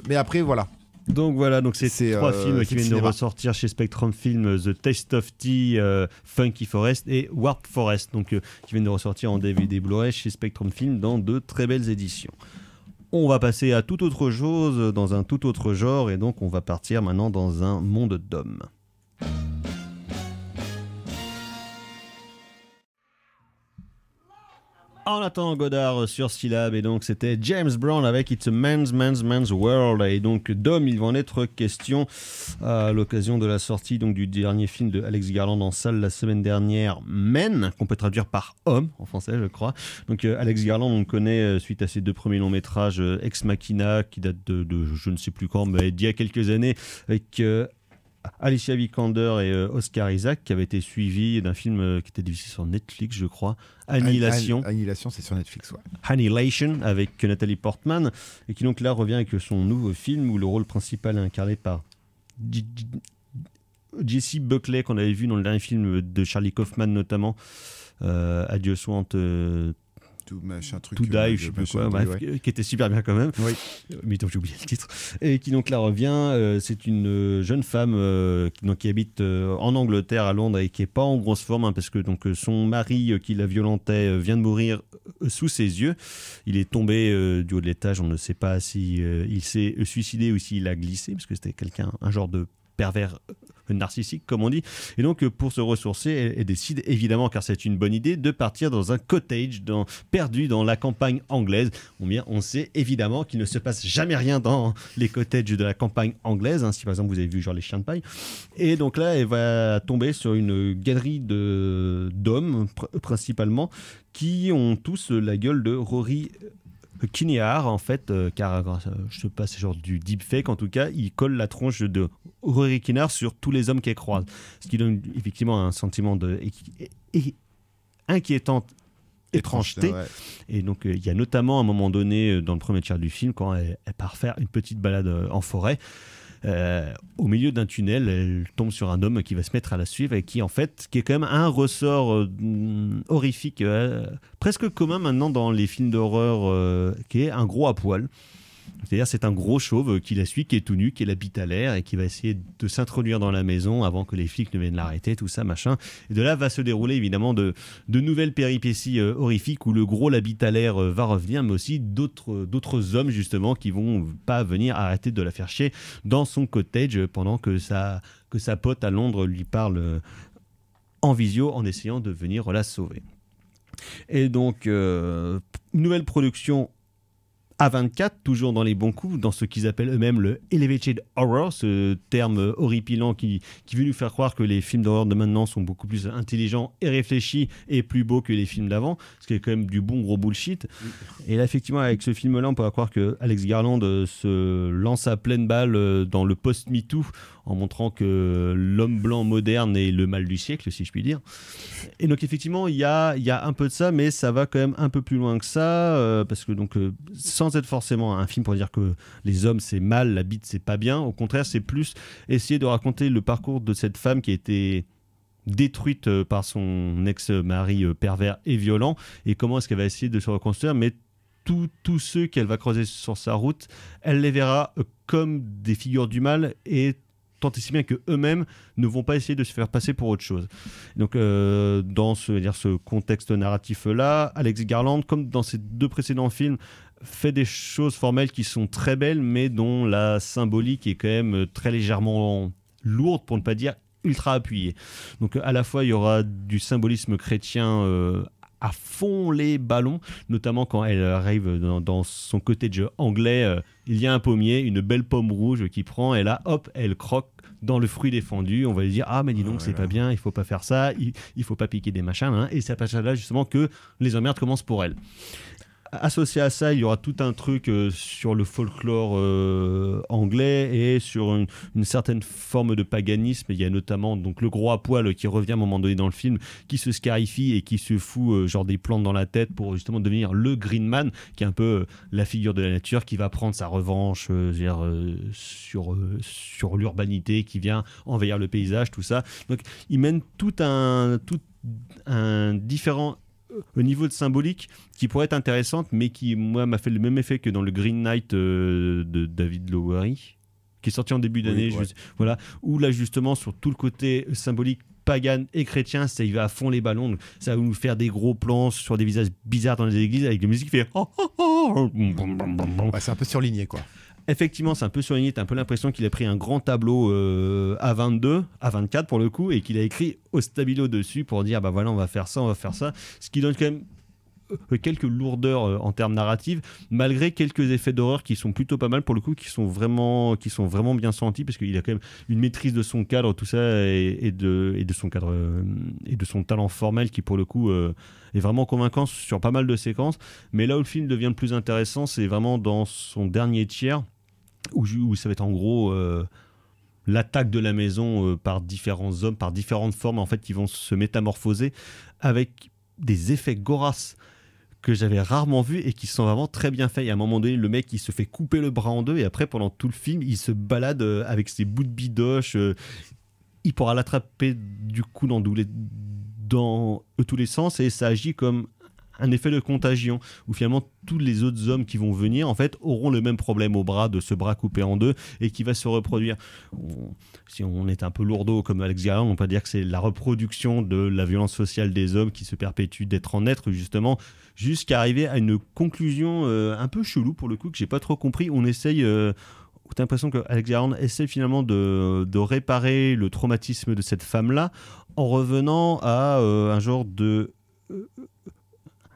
Speaker 5: Mais après voilà.
Speaker 4: Donc voilà, donc c'est
Speaker 5: C'est,
Speaker 4: 3 films
Speaker 5: c'est
Speaker 4: qui
Speaker 5: le
Speaker 4: viennent de
Speaker 5: cinéma.
Speaker 4: ressortir chez Spectrum Film, The Taste of Tea, Funky Forest et Warp Forest, donc qui viennent de ressortir en DVD Blu-ray chez Spectrum Film dans de très belles éditions. On va passer à toute autre chose, dans un tout autre genre, et donc on va partir maintenant dans un monde d'hommes. En attendant Godard sur Syllab, et donc c'était James Brown avec It's a Man's World, et donc d'hommes il va en être question à l'occasion de la sortie donc du dernier film de Alex Garland en salle la semaine dernière, Men, qu'on peut traduire par homme en français je crois. Donc Alex Garland on le connaît suite à ses 2 premiers longs métrages, Ex Machina qui date de je ne sais plus quand, mais d'il y a quelques années, avec Alicia Vikander et Oscar Isaac, qui avait été suivi d'un film qui était diffusé sur Netflix, je crois, Annihilation.
Speaker 5: Annihilation, c'est sur Netflix, ouais.
Speaker 4: Annihilation, avec Nathalie Portman, et qui donc là revient avec son nouveau film où le rôle principal est incarné par Jessie Buckley, qu'on avait vu dans le dernier film de Charlie Kaufman notamment, Adieu Swant.
Speaker 5: Tout machin truc.
Speaker 4: To Die, je sais plus quoi, bref,
Speaker 5: ouais.
Speaker 4: qui était super bien quand même.
Speaker 5: Oui.
Speaker 4: Mais donc j'ai oublié le titre. Et qui donc là revient. C'est une jeune femme qui habite en Angleterre, à Londres, et qui est pas en grosse forme, hein, parce que donc son mari qui la violentait vient de mourir sous ses yeux. Il est tombé du haut de l'étage. On ne sait pas si il s'est suicidé ou s'il a glissé, parce que c'était un genre de pervers narcissique comme on dit, et donc pour se ressourcer elle décide évidemment, car c'est une bonne idée, de partir dans un cottage perdu dans la campagne anglaise. On sait évidemment qu'il ne se passe jamais rien dans les cottages de la campagne anglaise, hein, si par exemple vous avez vu genre Les Chiens de Paille, et donc là elle va tomber sur une galerie d'hommes principalement, qui ont tous la gueule de Rory Kinnear en fait, car je sais pas, c'est genre du deepfake en tout cas, il colle la tronche de Rory Kinnear sur tous les hommes qu'elle croise, ce qui donne effectivement un sentiment de inquiétante étrangeté.
Speaker 5: Ouais.
Speaker 4: Et donc il y a notamment un moment donné dans le premier tiers du film, quand elle part faire une petite balade en forêt, au milieu d'un tunnel, elle tombe sur un homme qui va se mettre à la suivre, et qui est quand même un ressort horrifique presque commun maintenant dans les films d'horreur, qui est un gros à poil. C'est-à-dire c'est un gros chauve qui la suit, qui est tout nu, qui est la bite à l'air, et qui va essayer de s'introduire dans la maison avant que les flics ne viennent l'arrêter, tout ça, machin. Et de là va se dérouler évidemment de nouvelles péripéties horrifiques, où le gros, la bite à l'air va revenir, mais aussi d'autres hommes justement qui vont pas venir arrêter de la faire chier dans son cottage pendant que sa pote à Londres lui parle en visio en essayant de venir la sauver. Et donc nouvelle production A24, toujours dans les bons coups, dans ce qu'ils appellent eux-mêmes le Elevated Horror, ce terme horripilant qui veut nous faire croire que les films d'horreur de maintenant sont beaucoup plus intelligents et réfléchis et plus beaux que les films d'avant, ce qui est quand même du bon gros bullshit. Et là, effectivement, avec ce film-là, on pourrait croire que Alex Garland se lance à pleine balle dans le post-MeToo, en montrant que l'homme blanc moderne est le mal du siècle, si je puis dire. Et donc, effectivement, il y a un peu de ça, mais ça va quand même un peu plus loin que ça, parce que donc, sans être forcément un film pour dire que les hommes c'est mal, la bite c'est pas bien, au contraire, c'est plus essayer de raconter le parcours de cette femme qui a été détruite par son ex-mari pervers et violent, et comment est-ce qu'elle va essayer de se reconstruire, mais tous ceux qu'elle va croiser sur sa route, elle les verra comme des figures du mal, et tant et si bien qu'eux-mêmes ne vont pas essayer de se faire passer pour autre chose. Donc, dans ce contexte narratif-là, Alex Garland, comme dans ses 2 précédents films, fait des choses formelles qui sont très belles, mais dont la symbolique est quand même très légèrement lourde, pour ne pas dire ultra appuyée. Donc, à la fois, il y aura du symbolisme chrétien à fond les ballons, notamment quand elle arrive dans son cottage anglais, il y a un pommier, une belle pomme rouge qui prend, et là hop, elle croque dans le fruit défendu. On va lui dire ah mais dis donc c'est pas bien, il faut pas faire ça, il faut pas piquer des machins, hein, et c'est à partir de là justement que les emmerdes commencent pour elle. Associé à ça, il y aura tout un truc sur le folklore anglais et sur une certaine forme de paganisme. Il y a notamment donc le gros à poil qui revient à un moment donné dans le film, qui se scarifie et qui se fout genre des plantes dans la tête pour justement devenir le Green Man, qui est un peu la figure de la nature, qui va prendre sa revanche sur l'urbanité, qui vient envahir le paysage, tout ça. Donc il mène tout un différent au niveau de symbolique qui pourrait être intéressante, mais qui moi m'a fait le même effet que dans le Green Knight de David Lowery. qui est sorti en début d'année,
Speaker 5: ouais.
Speaker 4: voilà, où là justement sur tout le côté symbolique pagan et chrétien, ça y va à fond les ballons. Donc, ça va nous faire des gros plans sur des visages bizarres dans les églises avec des musiques qui fait
Speaker 5: Ouais, c'est un peu surligné, quoi.
Speaker 4: Effectivement, c'est un peu surligné. T'as un peu l'impression qu'il a pris un grand tableau A22, A24 pour le coup, et qu'il a écrit au stabilo dessus pour dire bah voilà, on va faire ça, ce qui donne quand même quelques lourdeurs en termes narratifs, malgré quelques effets d'horreur qui sont plutôt pas mal pour le coup, qui sont vraiment bien sentis, parce qu'il a quand même une maîtrise de son cadre, tout ça, et de son cadre et de son talent formel qui pour le coup est vraiment convaincant sur pas mal de séquences. Mais là où le film devient le plus intéressant, c'est vraiment dans son dernier tiers, où ça va être en gros l'attaque de la maison par différents hommes, par différentes formes en fait, qui vont se métamorphoser avec des effets goraces que j'avais rarement vus et qui sont vraiment très bien faits. Et à un moment donné, le mec il se fait couper le bras en deux et après pendant tout le film il se balade avec ses bouts de bidoche, il pourra l'attraper du coup dans tous les sens, et ça agit comme un effet de contagion où finalement tous les autres hommes qui vont venir en fait auront le même problème au bras, de ce bras coupé en deux, et qui va se reproduire. Si on est un peu lourdeau comme Alex Garland, on peut dire que c'est la reproduction de la violence sociale des hommes qui se perpétue d'être en être justement, jusqu'à arriver à une conclusion un peu chelou pour le coup, que j'ai pas trop compris. On essaye t'as l'impression que Alex Garland essaie finalement de réparer le traumatisme de cette femme-là en revenant à un genre de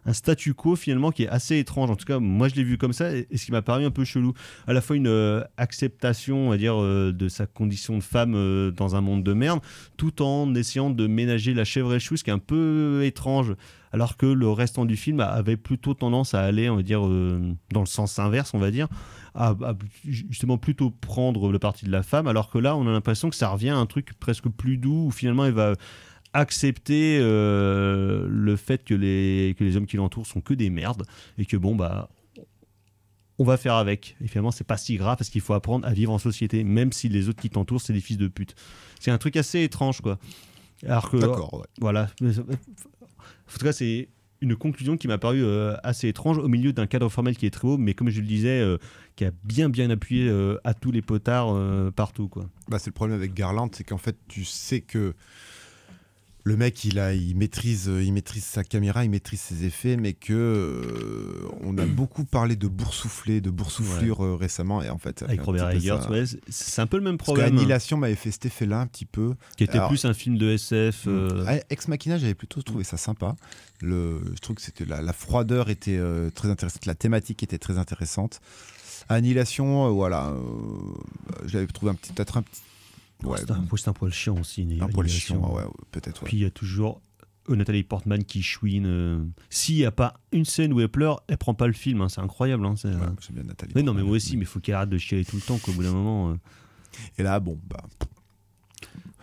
Speaker 4: un statu quo finalement qui est assez étrange. En tout cas, moi je l'ai vu comme ça, et ce qui m'a paru un peu chelou. À la fois une acceptation, on va dire, de sa condition de femme dans un monde de merde, tout en essayant de ménager la chèvre et le chou, ce qui est un peu étrange. Alors que le restant du film avait plutôt tendance à aller, on va dire, dans le sens inverse, on va dire, à justement plutôt prendre le parti de la femme, alors que là, on a l'impression que ça revient à un truc presque plus doux, où finalement, il va accepter le fait que les hommes qui l'entourent sont que des merdes, et que bon, bah, on va faire avec. Et finalement, c'est pas si grave, parce qu'il faut apprendre à vivre en société, même si les autres qui t'entourent, c'est des fils de pute. C'est un truc assez étrange, quoi. Alors que,
Speaker 5: d'accord, ouais.
Speaker 4: Voilà. En tout cas, c'est une conclusion qui m'a paru assez étrange au milieu d'un cadre formel qui est très beau, mais comme je le disais, qui a bien appuyé à tous les potards partout, quoi.
Speaker 5: Bah, c'est le problème avec Garland, c'est qu'en fait, tu sais que le mec, il maîtrise sa caméra, il maîtrise ses effets, mais que on a beaucoup parlé de boursouflé, de boursouflure récemment, et en fait,
Speaker 4: avec Robert Eggers, ouais, c'est un peu le même
Speaker 5: parce
Speaker 4: problème.
Speaker 5: qu'Annihilation m'avait fait cet effet-là un petit peu,
Speaker 4: qui était plus un film de SF.
Speaker 5: Ex Machina, j'avais plutôt trouvé ça sympa. Je trouve que c'était la froideur était très intéressante, la thématique était très intéressante. Annihilation, voilà, j'avais trouvé peut-être un petit. Ouais,
Speaker 4: c'est un poil chiant aussi.
Speaker 5: Un poil chiant, ouais, peut-être. Ouais.
Speaker 4: Puis il y a toujours Nathalie Portman qui chouine. S'il n'y a pas une scène où elle pleure, elle prend pas le film. Hein, c'est incroyable. Hein,
Speaker 5: j'aime bien Nathalie.
Speaker 4: Mais non, mais moi aussi, mais il faut qu'elle arrête de chialer tout le temps, qu'au bout d'un moment.
Speaker 5: Et là, bon, bah.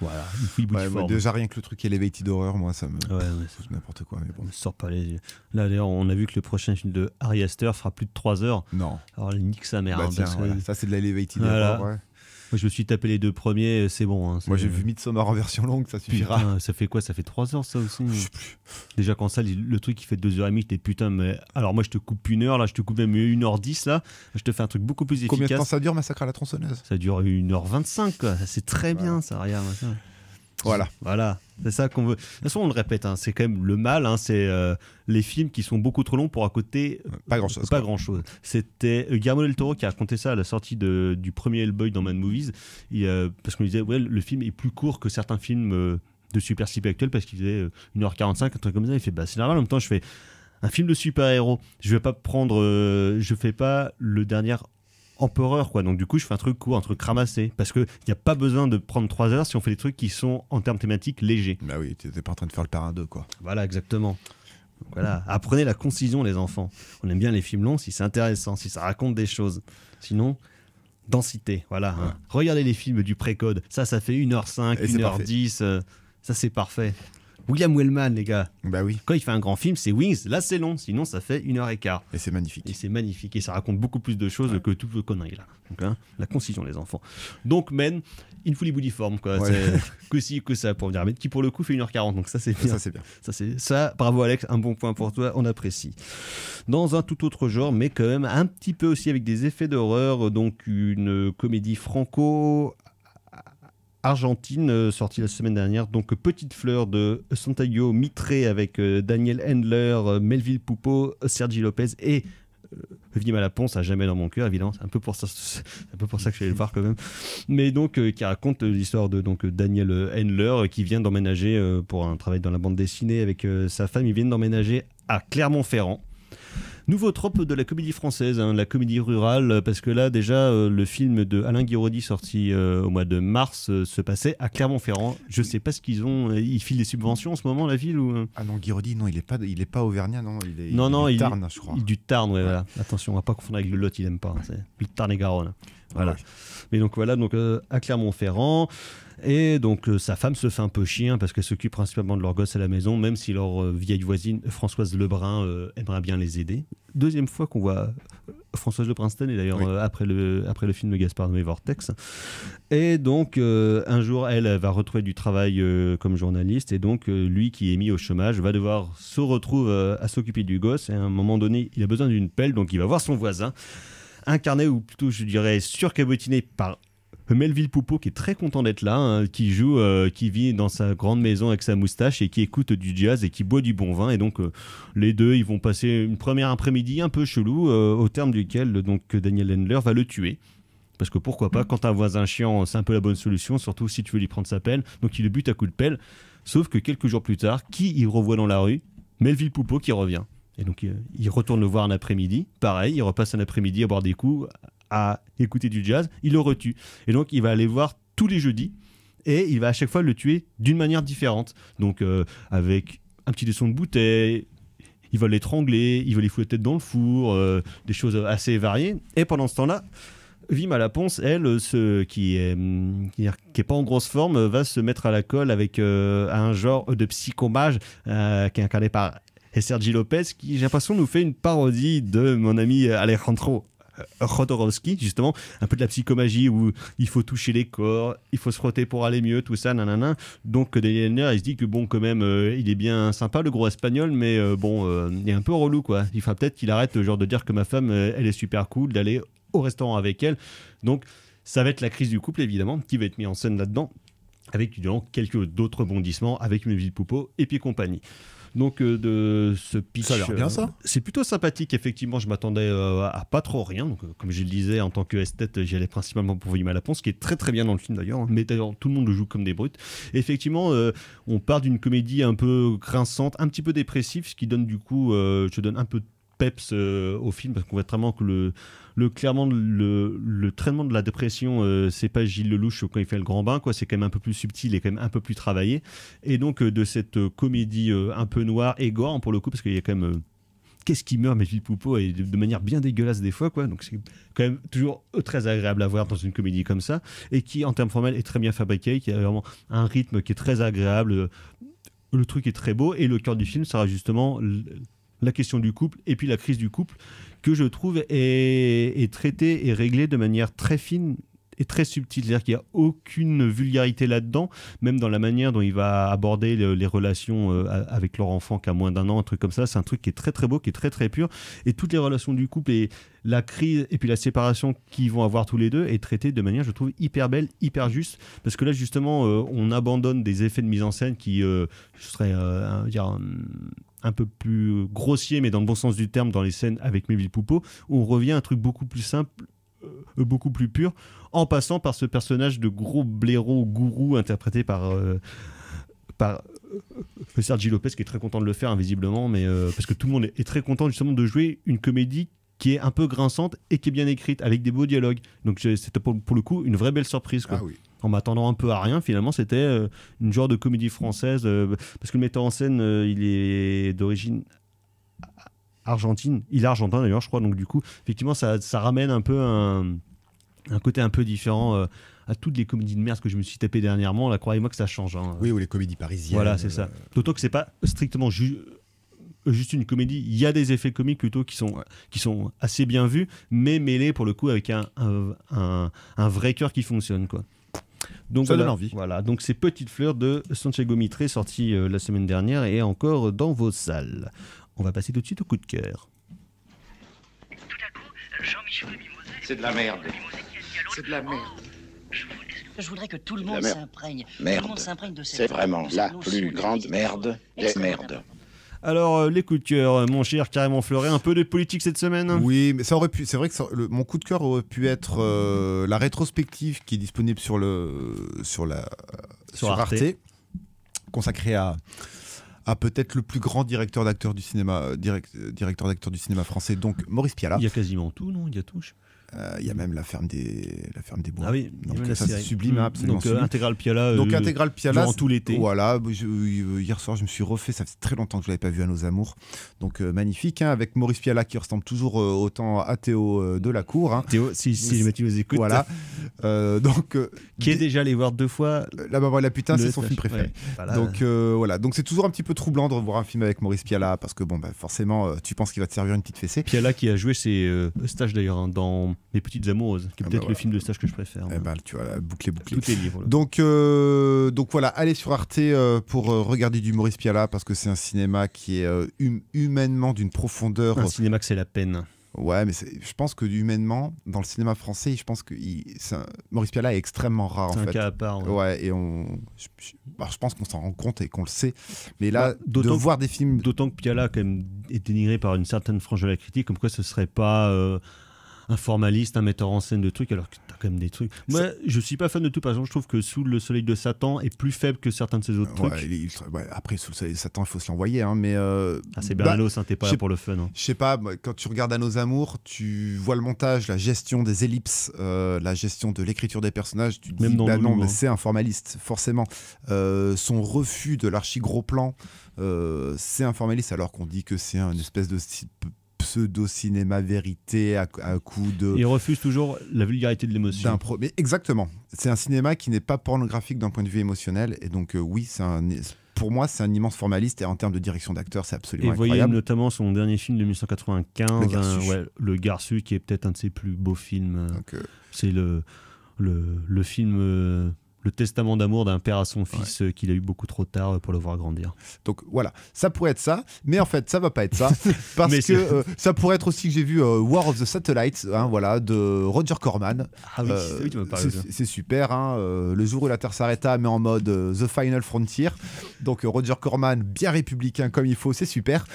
Speaker 4: Voilà, il faut y
Speaker 5: ouais, déjà rien que le truc Elevated Horror, moi ça me.
Speaker 4: Ouais,
Speaker 5: c'est n'importe quoi, mais bon.
Speaker 4: Ne sort pas les yeux. Là, d'ailleurs, on a vu que le prochain film de Ari Aster fera plus de 3 heures.
Speaker 5: Non.
Speaker 4: Alors, nique sa mère.
Speaker 5: Bah,
Speaker 4: hein,
Speaker 5: tiens,
Speaker 4: parce
Speaker 5: voilà.
Speaker 4: que...
Speaker 5: Ça, c'est de l'Elevated
Speaker 4: voilà.
Speaker 5: Horror, ouais.
Speaker 4: Moi, je me suis tapé les 2 premiers, c'est bon. Hein,
Speaker 5: moi, j'ai vu Midsommar en version longue, ça suffira.
Speaker 4: Putain, ça fait quoi? Ça fait 3 heures, ça aussi?
Speaker 5: Je sais plus.
Speaker 4: Déjà, quand ça, le truc, il fait 2h30, j'étais putain, mais alors moi, je te coupe 1 heure, là, je te coupe même 1h10, là, je te fais un truc beaucoup plus efficace.
Speaker 5: Combien de temps ça dure, Massacre à la tronçonneuse?
Speaker 4: Ça dure 1h25, quoi. C'est très bien, ça, regarde. Ça. Voilà, c'est ça qu'on veut. De toute façon, on le répète, hein, c'est quand même le mal, hein, c'est les films qui sont beaucoup trop longs pour à côté
Speaker 5: pas grand-chose.
Speaker 4: Pas grand-chose. C'était Guillermo del Toro qui a raconté ça à la sortie du premier Hellboy dans Mad Movies, parce qu'on disait, ouais, le film est plus court que certains films de super-cible actuels, parce qu'il faisait 1h45, un truc comme ça. Il fait, bah, c'est normal, en même temps, je fais un film de super-héros. Je vais pas prendre. Je fais pas le dernier Empereur, quoi. Donc du coup je fais un truc court, un truc ramassé, parce qu'il n'y a pas besoin de prendre 3 heures si on fait des trucs qui sont en termes thématiques légers.
Speaker 5: Bah oui, t'es pas en train de faire le Parrain 2, quoi.
Speaker 4: Voilà, exactement. Donc, voilà, apprenez la concision, les enfants. On aime bien les films longs si c'est intéressant, si ça raconte des choses. Sinon, densité, voilà.
Speaker 5: Ouais.
Speaker 4: Hein. Regardez les films du pré-code, ça fait 1h05, 1h10, ça c'est parfait. William Wellman, les gars.
Speaker 5: Bah oui,
Speaker 4: Quand il fait un grand film, c'est Wings. Là, c'est long. Sinon, ça fait 1h15.
Speaker 5: et c'est magnifique.
Speaker 4: Et c'est magnifique. Et ça raconte beaucoup plus de choses que toutes vos conneries, là. Donc, hein, la concision, les enfants. Donc, Men, in fully boudiforme, quoi.
Speaker 5: Ouais.
Speaker 4: C'est que ci, que ça, pour dire. Mais qui, pour le coup, fait 1h40. Donc, ça, c'est bien.
Speaker 5: Ça, c'est bien.
Speaker 4: Ça, bravo, Alex. Un bon point pour toi. On apprécie. Dans un tout autre genre, mais quand même un petit peu aussi avec des effets d'horreur. Donc, une comédie franco-argentine sortie la semaine dernière. Donc, Petite Fleur de Santiago Mitre avec Daniel Handler, Melville Poupeau, Sergi Lopez et Vimy Malaponce, à jamais dans mon cœur, évidemment. C'est un peu pour ça que je suis allé le voir quand même. Mais donc, qui raconte l'histoire de Daniel Handler qui vient d'emménager pour un travail dans la bande dessinée avec sa femme. Ils viennent d'emménager à Clermont-Ferrand. Nouveau trope de la comédie française, la comédie rurale, parce que là déjà le film de Alain Guiraudy sorti au mois de mars se passait à Clermont-Ferrand. Je sais pas ce qu'ils ont, ils filent des subventions en ce moment la ville ou
Speaker 5: Ah non, Guiraudy, non, il est pas auvergnat, non, il est
Speaker 4: non,
Speaker 5: du Tarn, je crois.
Speaker 4: du Tarn, ouais, voilà. Attention, on va pas confondre avec le Lot, il aime pas, c'est le Tarn et Garonne. Voilà.
Speaker 5: Ouais.
Speaker 4: Mais donc voilà, donc à Clermont-Ferrand. Et donc sa femme se fait un peu chier parce qu'elle s'occupe principalement de leur gosse à la maison, même si leur vieille voisine Françoise Lebrun aimerait bien les aider. Deuxième fois qu'on voit Françoise Lebrunstein, et d'ailleurs
Speaker 5: Oui.
Speaker 4: après le film de Gaspard Noé Vortex. Et donc un jour elle va retrouver du travail comme journaliste, et donc lui qui est mis au chômage va devoir se retrouver à s'occuper du gosse, et à un moment donné il a besoin d'une pelle, donc il va voir son voisin, incarné, ou plutôt je dirais surcabotiné par Melville Poupeau, qui est très content d'être là, qui joue, qui vit dans sa grande maison avec sa moustache et qui écoute du jazz et qui boit du bon vin. Et donc les deux, ils vont passer une première après-midi un peu chelou, au terme duquel donc Daniel Handler va le tuer. Parce que pourquoi pas, quand t'as un voisin chiant, c'est un peu la bonne solution, surtout si tu veux lui prendre sa pelle. Donc il le bute à coups de pelle. Sauf que quelques jours plus tard, qui il revoit dans la rue? Melville Poupeau qui revient. Et donc il retourne le voir un après-midi. Pareil, il repasse un après-midi à boire des coups, à écouter du jazz, il le retue. Et donc il va aller voir tous les jeudis et il va à chaque fois le tuer d'une manière différente. Donc avec un petit dessin de bouteille, il va l'étrangler, il va lui foutre la tête dans le four, des choses assez variées. Et pendant ce temps-là, Vimy Malaponce, elle, qui est pas en grosse forme, va se mettre à la colle avec un genre de psychomage qui est incarné par Sergi Lopez, qui j'ai l'impression nous fait une parodie de mon ami Alejandro Jodorowsky, justement, un peu de la psychomagie où il faut toucher les corps, il faut se frotter pour aller mieux, tout ça, nanana. Donc Daniel Handler, il se dit que bon, quand même, il est bien sympa, le gros espagnol, mais il est un peu relou, quoi. Il faudra peut-être qu'il arrête genre de dire que ma femme, elle est super cool, d'aller au restaurant avec elle. Donc ça va être la crise du couple, évidemment, qui va être mis en scène là-dedans, avec évidemment quelques d'autres rebondissements avec Melville Poupeau et puis compagnie. Donc de ce pitch,
Speaker 5: Ça a l'air bien, ça.
Speaker 4: c'est plutôt sympathique. Effectivement, je m'attendais à pas trop rien. Donc, comme je le disais, en tant que esthète, j'y allais principalement pour Vimy Malaponce, qui est très très bien dans le film d'ailleurs. Mais d'ailleurs, tout le monde le joue comme des brutes. Et effectivement, on part d'une comédie un peu grinçante, un petit peu dépressive, ce qui donne du coup, je donne un peu de peps au film, parce qu'on voit vraiment que clairement le traitement de la dépression, c'est pas Gilles Lelouch quand il fait Le Grand Bain, quoi. C'est quand même un peu plus subtil et quand même un peu plus travaillé. Et donc de cette comédie un peu noire et gore pour le coup, parce qu'il y a quand même qu'est-ce qui meurt, Melville Poupeau, et de manière bien dégueulasse des fois, quoi. Donc c'est quand même toujours très agréable à voir dans une comédie comme ça, et qui en termes formels est très bien fabriqué, qui a vraiment un rythme qui est très agréable. Le truc est très beau, et le cœur du film sera justement la question du couple et puis la crise du couple, que je trouve est traitée et réglée de manière très fine et très subtile. C'est-à-dire qu'il n'y a aucune vulgarité là-dedans, même dans la manière dont il va aborder les relations avec leur enfant qui a moins d'1 an, un truc comme ça. C'est un truc qui est très très beau, qui est très très pur, et toutes les relations du couple et la crise et puis la séparation qu'ils vont avoir tous les deux est traitée de manière, je trouve, hyper belle, hyper juste, parce que là justement on abandonne des effets de mise en scène qui seraient un peu plus grossier, mais dans le bon sens du terme, dans les scènes avec Melville Poupeau, où on revient à un truc beaucoup plus simple, beaucoup plus pur, en passant par ce personnage de gros blaireau gourou interprété par Sergi Lopez, qui est très content de le faire, invisiblement, mais parce que tout le monde est très content justement de jouer une comédie qui est un peu grinçante et qui est bien écrite, avec des beaux dialogues. Donc c'était pour le coup une vraie belle surprise, quoi.
Speaker 5: Ah oui.
Speaker 4: En m'attendant un peu à rien, finalement, c'était une genre de comédie française, parce que le metteur en scène, il est d'origine argentine. Il est argentin, d'ailleurs, je crois. Donc, du coup, effectivement, ça ramène un peu un côté un peu différent à toutes les comédies de merde que je me suis tapé dernièrement. Là, croyez-moi que ça change. Hein.
Speaker 5: Oui, ou les comédies parisiennes.
Speaker 4: Voilà, c'est ça. D'autant que c'est pas strictement juste une comédie. Il y a des effets comiques plutôt qui sont assez bien vus, mais mêlés pour le coup avec un vrai cœur qui fonctionne, quoi. Donc
Speaker 5: ça
Speaker 4: voilà,
Speaker 5: donne envie.
Speaker 4: Voilà, donc ces petites fleurs de Santiago Mitre sorties la semaine dernière et encore dans vos salles. On va passer tout de suite au coup de cœur.
Speaker 6: C'est de la merde. C'est de la merde.
Speaker 8: Je voudrais que tout le monde
Speaker 6: merde.
Speaker 8: s'imprègne.
Speaker 6: Merde.
Speaker 8: Tout le monde s'imprègne de cette
Speaker 6: C'est vraiment la
Speaker 8: notion
Speaker 6: plus
Speaker 8: de
Speaker 6: grande
Speaker 8: justice.
Speaker 6: merde des merdes.
Speaker 4: Alors, les coups de cœur, mon cher Carrément Fleuré, un peu de politique cette semaine.
Speaker 5: Oui, mais ça aurait pu. C'est vrai que mon coup de cœur aurait pu être la rétrospective qui est disponible sur Arte, consacrée à peut-être le plus grand directeur d'acteurs du cinéma, directeur d'acteurs du cinéma français, donc Maurice Pialat.
Speaker 4: Il y a quasiment tout, non? Il y a tout.
Speaker 5: Il y a même la ferme des bois.
Speaker 4: Ah oui,
Speaker 5: donc
Speaker 4: la
Speaker 5: ça
Speaker 4: série.
Speaker 5: c'est sublime, absolument
Speaker 4: Donc
Speaker 5: sublime.
Speaker 4: Intégral Piala.
Speaker 5: Donc Intégral Piala
Speaker 4: durant tout l'été.
Speaker 5: Voilà, hier soir je me suis refait, ça fait très longtemps que je l'avais pas vu à Nos Amours. Donc magnifique, hein, avec Maurice Pialat qui ressemble toujours autant à Théo de la Cour. Hein.
Speaker 4: Théo, si tu nous écoutes.
Speaker 5: Voilà.
Speaker 4: Qui est déjà allé voir 2 fois.
Speaker 5: La Maman et la Putain, c'est son
Speaker 4: Stage.
Speaker 5: film préféré.
Speaker 4: Ouais, voilà.
Speaker 5: Donc voilà, donc c'est toujours un petit peu troublant de revoir un film avec Maurice Pialat parce que bon, bah, forcément, tu penses qu'il va te servir une petite fessée.
Speaker 4: Piala qui a joué ses stages d'ailleurs hein, dans Les Petites Amoureuses, qui est peut-être le film de stage que je préfère.
Speaker 5: Eh ben, tu vois, bouclé.
Speaker 4: Tout est libre.
Speaker 5: Donc voilà, allez sur Arte pour regarder du Maurice Pialat parce que c'est un cinéma qui est humainement d'une profondeur.
Speaker 4: Un cinéma que c'est la peine.
Speaker 5: Ouais, mais je pense que humainement, dans le cinéma français, je pense que Maurice Pialat est extrêmement rare en fait.
Speaker 4: C'est un cas à part.
Speaker 5: Ouais, et je pense qu'on s'en rend compte et qu'on le sait. Mais là, de
Speaker 4: d'autant
Speaker 5: voir des films.
Speaker 4: D'autant que Piala quand même est dénigré par une certaine frange de la critique, comme quoi ce serait pas un formaliste, un metteur en scène de trucs, alors que t'as quand même des trucs. Moi, je suis pas fan de tout. Par exemple, je trouve que Sous le soleil de Satan est plus faible que certains de ses autres trucs.
Speaker 5: Après, Sous le soleil de Satan, il faut se l'envoyer. Hein, mais
Speaker 4: c'est Bernanos, t'es pas là pour le fun. Hein.
Speaker 5: Je sais pas, quand tu regardes À Nos Amours, tu vois le montage, la gestion des ellipses, la gestion de l'écriture des personnages. Tu te
Speaker 4: Même
Speaker 5: dis,
Speaker 4: dans
Speaker 5: non,
Speaker 4: Loulou,
Speaker 5: mais
Speaker 4: hein.
Speaker 5: c'est un formaliste, forcément. Son refus de l'archi-gros plan, c'est un formaliste, alors qu'on dit que c'est une espèce de pseudo-cinéma vérité à coup de...
Speaker 4: Il refuse toujours la vulgarité de l'émotion.
Speaker 5: Mais exactement. C'est un cinéma qui n'est pas pornographique d'un point de vue émotionnel. Et donc, oui, pour moi, c'est un immense formaliste. Et en termes de direction d'acteur, c'est absolument
Speaker 4: incroyable.
Speaker 5: incroyable.
Speaker 4: Et voyez notamment son dernier film de 1995, Le Garçu, qui est peut-être un de ses plus beaux films.
Speaker 5: Donc,
Speaker 4: c'est le film... le testament d'amour d'un père à son fils qu'il a eu beaucoup trop tard pour le voir grandir.
Speaker 5: Donc voilà, ça pourrait être ça, mais en fait ça va pas être ça, parce que ça pourrait être aussi que j'ai vu War of the Satellites, hein, voilà, de Roger Corman.
Speaker 4: Ah oui, tu m'as parlé de ça.
Speaker 5: C'est super, hein, le jour où la Terre s'arrêta, mais en mode The Final Frontier. Donc Roger Corman, bien républicain comme il faut, c'est super.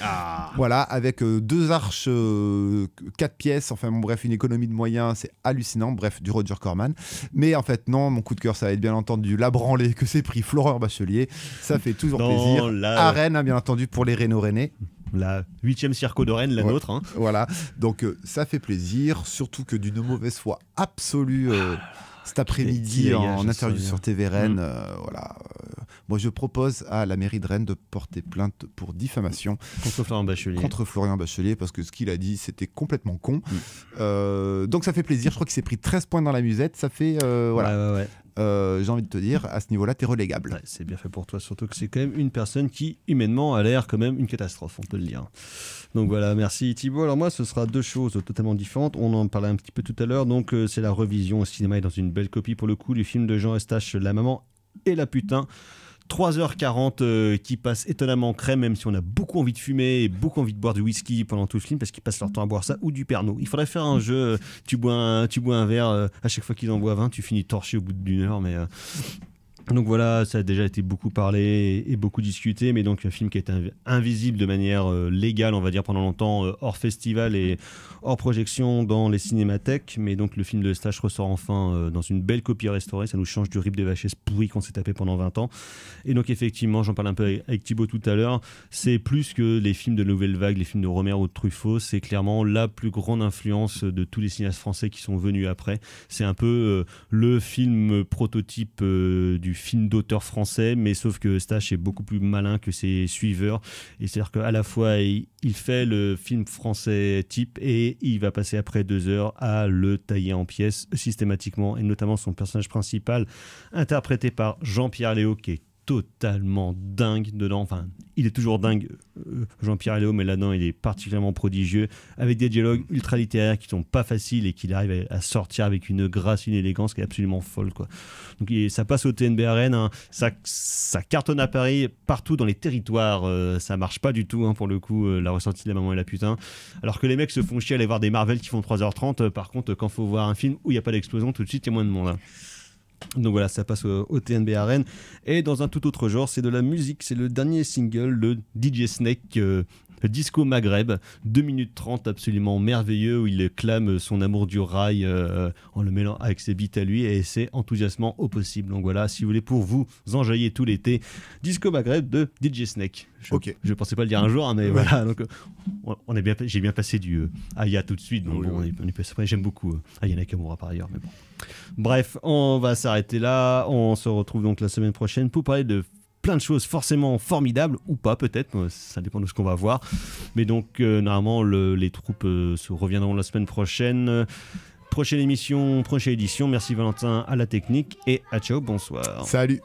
Speaker 5: Voilà, avec 2 arches, 4 pièces, enfin bon, bref, une économie de moyens, c'est hallucinant, bref, du Roger Corman. Mais en fait non, mon coup de cœur ça va être bien entendu la branlée que s'est pris Florent Bachelier, ça fait toujours plaisir. À Rennes, hein, bien entendu, pour les Rhénaux-Rennais.
Speaker 4: La 8e Circo de Rennes, la nôtre. Hein.
Speaker 5: Voilà, donc ça fait plaisir, surtout que d'une mauvaise foi absolue cet après-midi en interview sur TV Rennes. Voilà. Moi, je propose à la mairie de Rennes de porter plainte pour diffamation contre Florian Bachelier, parce que ce qu'il a dit, c'était complètement con. Donc ça fait plaisir. Je crois qu'il s'est pris 13 points dans la musette. Ça fait... voilà.
Speaker 4: Ouais.
Speaker 5: J'ai envie de te dire, à ce niveau-là, t'es relégable.
Speaker 4: Ouais, c'est bien fait pour toi, surtout que c'est quand même une personne qui, humainement, a l'air quand même une catastrophe, on peut le dire. Donc voilà, merci Thibaut. Alors moi, ce sera 2 choses totalement différentes. On en parlait un petit peu tout à l'heure. Donc c'est la revision au cinéma et dans une belle copie pour le coup du film de Jean Eustache, La Maman et la Putain. 3h40 qui passe étonnamment crème, même si on a beaucoup envie de fumer et beaucoup envie de boire du whisky pendant tout le film, parce qu'ils passent leur temps à boire ça, ou du Pernod. Il faudrait faire un jeu, tu bois un verre, à chaque fois qu'ils en boivent 20, tu finis torché au bout d'une heure, mais... Donc voilà, ça a déjà été beaucoup parlé et beaucoup discuté, mais donc un film qui est invisible de manière légale, on va dire, pendant longtemps, hors festival et hors projection dans les cinémathèques. Mais donc le film de Eustache ressort enfin dans une belle copie restaurée. Ça nous change du rip des Vachès pourri qu'on s'est tapé pendant 20 ans. Et donc effectivement, j'en parle un peu avec Thibaut tout à l'heure, c'est plus que les films de Nouvelle Vague, les films de Romer ou de Truffaut, c'est clairement la plus grande influence de tous les cinéastes français qui sont venus après. C'est un peu le film prototype du du film d'auteur français, mais sauf que Stache est beaucoup plus malin que ses suiveurs. Et c'est-à-dire qu'à la fois, il fait le film français type et il va passer après 2 heures à le tailler en pièces systématiquement, et notamment son personnage principal, interprété par Jean-Pierre Léaud, qui est totalement dingue dedans. Enfin, il est toujours dingue, Jean-Pierre Léaud, mais là-dedans, il est particulièrement prodigieux, avec des dialogues ultra littéraires qui sont pas faciles et qu'il arrive à sortir avec une grâce, une élégance qui est absolument folle, quoi. Donc ça passe au TNB Arena, hein. Ça cartonne à Paris, partout dans les territoires, ça marche pas du tout, hein, pour le coup, la ressortie de La Maman et la Putain. Alors que les mecs se font chier à aller voir des Marvel qui font 3h30, par contre, quand faut voir un film où il n'y a pas d'explosion, tout de suite, il y a moins de monde, hein. Donc voilà, ça passe au TNB Arena. Et dans un tout autre genre, c'est de la musique. C'est le dernier single, le DJ Snake, Disco Maghreb, 2 minutes 30, absolument merveilleux, où il clame son amour du rail en le mêlant avec ses beats à lui, et c'est enthousiasmant au possible. Donc voilà, si vous voulez pour vous enjailler tout l'été, Disco Maghreb de DJ Snake. Je pensais pas le dire un jour, hein, mais voilà. Donc j'ai bien passé du Aya tout de suite. Donc bon, on est passé après. J'aime beaucoup Aya Nakamura par ailleurs, mais bon. Bref, on va s'arrêter là. On se retrouve donc la semaine prochaine pour parler de plein de choses forcément formidables, ou pas peut-être, ça dépend de ce qu'on va voir. Mais donc normalement les troupes se reviendront la semaine prochaine. Prochaine émission, prochaine édition. Merci Valentin à la technique, et à ciao, bonsoir.
Speaker 5: Salut.